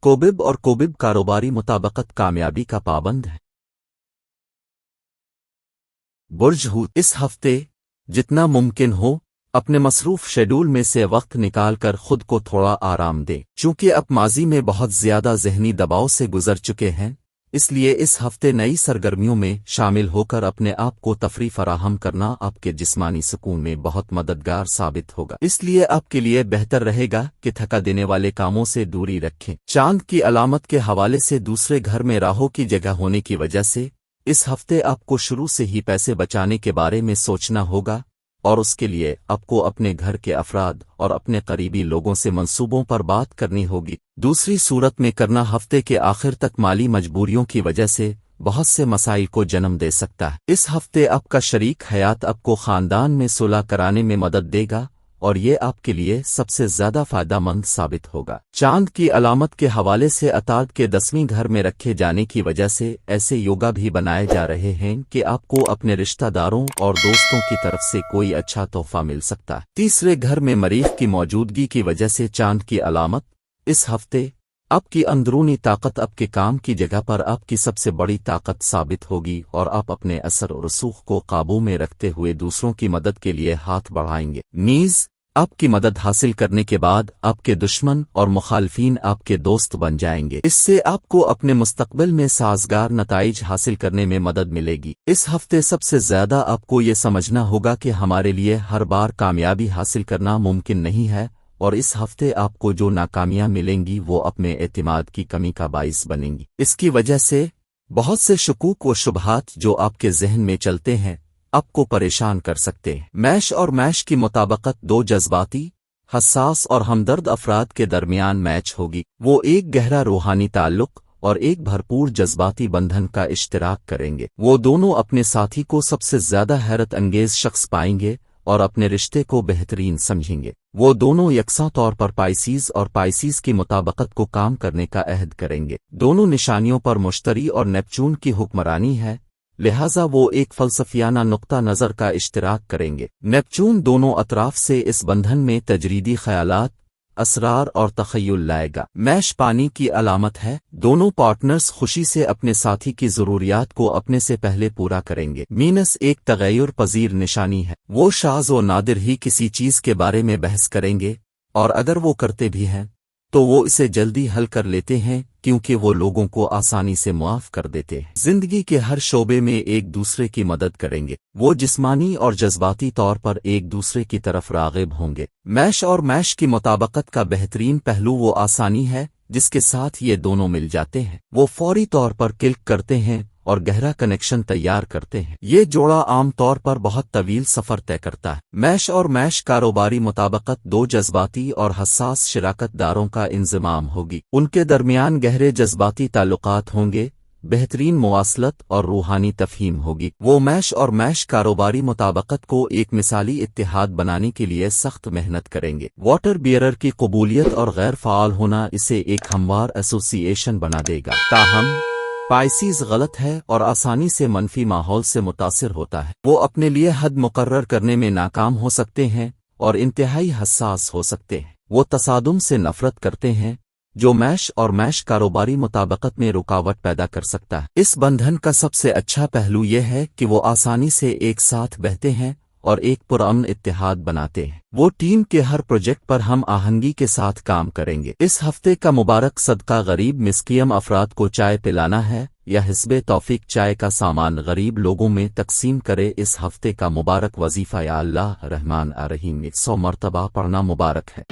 کوبب اور کوبب کاروباری مطابقت کامیابی کا پابند ہے۔ برج ہوت اس ہفتے जितना मुमकिन हो अपने मसरूफ शेड्यूल में से वक्त निकाल कर खुद को थोड़ा आराम दें। चूंकि अब माजी में बहुत ज्यादा जहनी दबाव से गुजर चुके हैं, इसलिए इस हफ्ते नई सरगर्मियों में शामिल होकर अपने आप को तफरी फराहम करना आपके जिस्मानी सुकून में बहुत मददगार साबित होगा। इसलिए आपके लिए बेहतर रहेगा कि थका देने वाले कामों से दूरी रखें। चांद की अलामत के हवाले से दूसरे घर में राहु की जगह होने की वजह से इस हफ्ते आपको शुरू से ही पैसे बचाने के बारे में सोचना होगा, और उसके लिए आपको अपने घर के अफराद और अपने करीबी लोगों से मंसूबों पर बात करनी होगी। दूसरी सूरत में करना हफ्ते के आखिर तक माली मजबूरियों की वजह से बहुत से मसाइल को जन्म दे सकता है। इस हफ्ते आपका शरीक हयात आपको खानदान में सुलह कराने में मदद देगा और ये आपके लिए सबसे ज्यादा फायदेमंद साबित होगा। चांद की अलामत के हवाले से अताद के 10वीं घर में रखे जाने की वजह से ऐसे योगा भी बनाए जा रहे हैं कि आपको अपने रिश्तेदारों और दोस्तों की तरफ से कोई अच्छा तोहफा मिल सकता है। तीसरे घर में मरीख की मौजूदगी की वजह से चांद की अलामत इस हफ्ते आपकी अंदरूनी ताकत आपके काम की जगह पर आपकी सबसे बड़ी ताकत साबित होगी और आप अपने असर और रसूख को काबू में रखते हुए दूसरों की मदद के लिए हाथ बढ़ाएंगे। नीज आपकी मदद हासिल करने के बाद आपके दुश्मन और मुखालफीन आपके दोस्त बन जाएंगे। इससे आपको अपने मुस्तकबिल में साजगार नताइज हासिल करने में मदद मिलेगी। इस हफ्ते सबसे ज्यादा आपको ये समझना होगा कि हमारे लिए हर बार कामयाबी हासिल करना मुमकिन नहीं है, और इस हफ्ते आपको जो नाकामियां मिलेंगी वो अपने एतिमाद की कमी का बाइस बनेंगी। इसकी वजह से बहुत से शकूक व शुबहात जो आपके जहन में चलते हैं आपको परेशान कर सकते हैं। मैश और मैश की मुताबकत दो जज्बाती, हसास और हमदर्द अफराद के दरमियान मैच होगी। वो एक गहरा रूहानी ताल्लुक और एक भरपूर जज्बाती बंधन का इश्तिराक करेंगे। वो दोनों अपने साथी को सबसे ज्यादा हैरत अंगेज शख्स पाएंगे और अपने रिश्ते को बेहतरीन समझेंगे। वो दोनों यकसा तौर पर पाइसीज और पाइसीज की मुताबकत को काम करने का अहद करेंगे। दोनों निशानियों पर मुश्तरी और नेपचून की हुक्मरानी है, लिहाजा वो एक फलसफियाना नुक्ता नज़र का इश्तिराक करेंगे। नेपचून दोनों अतराफ से इस बंधन में तजरीदी ख्यालात, असरार और तखय्युल लाएगा। मैश पानी की अलामत है। दोनों पार्टनर्स खुशी से अपने साथी की जरूरियात को अपने से पहले पूरा करेंगे। मीनस एक तगैयुर पजीर निशानी है। वो शाज़ व नादिर ही किसी चीज के बारे में बहस करेंगे, और अगर वो करते भी हैं तो वो इसे जल्दी हल कर लेते हैं क्योंकि वो लोगों को आसानी से मुआफ कर देते हैं। जिंदगी के हर शोबे में एक दूसरे की मदद करेंगे। वो जिस्मानी और जज्बाती तौर पर एक दूसरे की तरफ राग़िब होंगे। मैश और मैश की मुताबकत का बेहतरीन पहलू वो आसानी है जिसके साथ ये दोनों मिल जाते हैं। वो फौरी तौर पर क्लिक करते हैं और गहरा कनेक्शन तैयार करते हैं। ये जोड़ा आम तौर पर बहुत तवील सफर तय करता है। मैश और मैश कारोबारी मुताबकत दो जज्बाती और हसास शिराकतदारों का इंजमाम होगी। उनके दरमियान गहरे जज्बाती ताल्लुकात होंगे, बेहतरीन मुवासलत और रूहानी तफहीम होगी। वो मैश और मैश कारोबारी मुताबकत को एक मिसाली इत्तेहाद बनाने के लिए सख्त मेहनत करेंगे। वाटर बियरर की कबूलियत और गैर फाल होना इसे एक हमवार एसोसिएशन बना देगा। ताहम पाइसीज गलत है और आसानी से मनफी माहौल से मुतासिर होता है। वो अपने लिए हद मुकर्रर करने में नाकाम हो सकते हैं और इंतहाई हसास हो सकते हैं। वो तसादुम से नफरत करते हैं जो मैश और मैश कारोबारी मुताबकत में रुकावट पैदा कर सकता है। इस बंधन का सबसे अच्छा पहलू यह है कि वो आसानी से एक साथ बहते हैं और एक पुरअमन इत्तेहाद बनाते हैं। वो टीम के हर प्रोजेक्ट पर हम आहंगी के साथ काम करेंगे। इस हफ्ते का मुबारक सदका गरीब मिस्कियम अफराद को चाय पिलाना है या हिस्बे तौफीक चाय का सामान गरीब लोगों में तकसीम करे। इस हफ्ते का मुबारक वजीफा या अल्लाह रहमान अर्रहीम 100 मरतबा पढ़ना मुबारक है।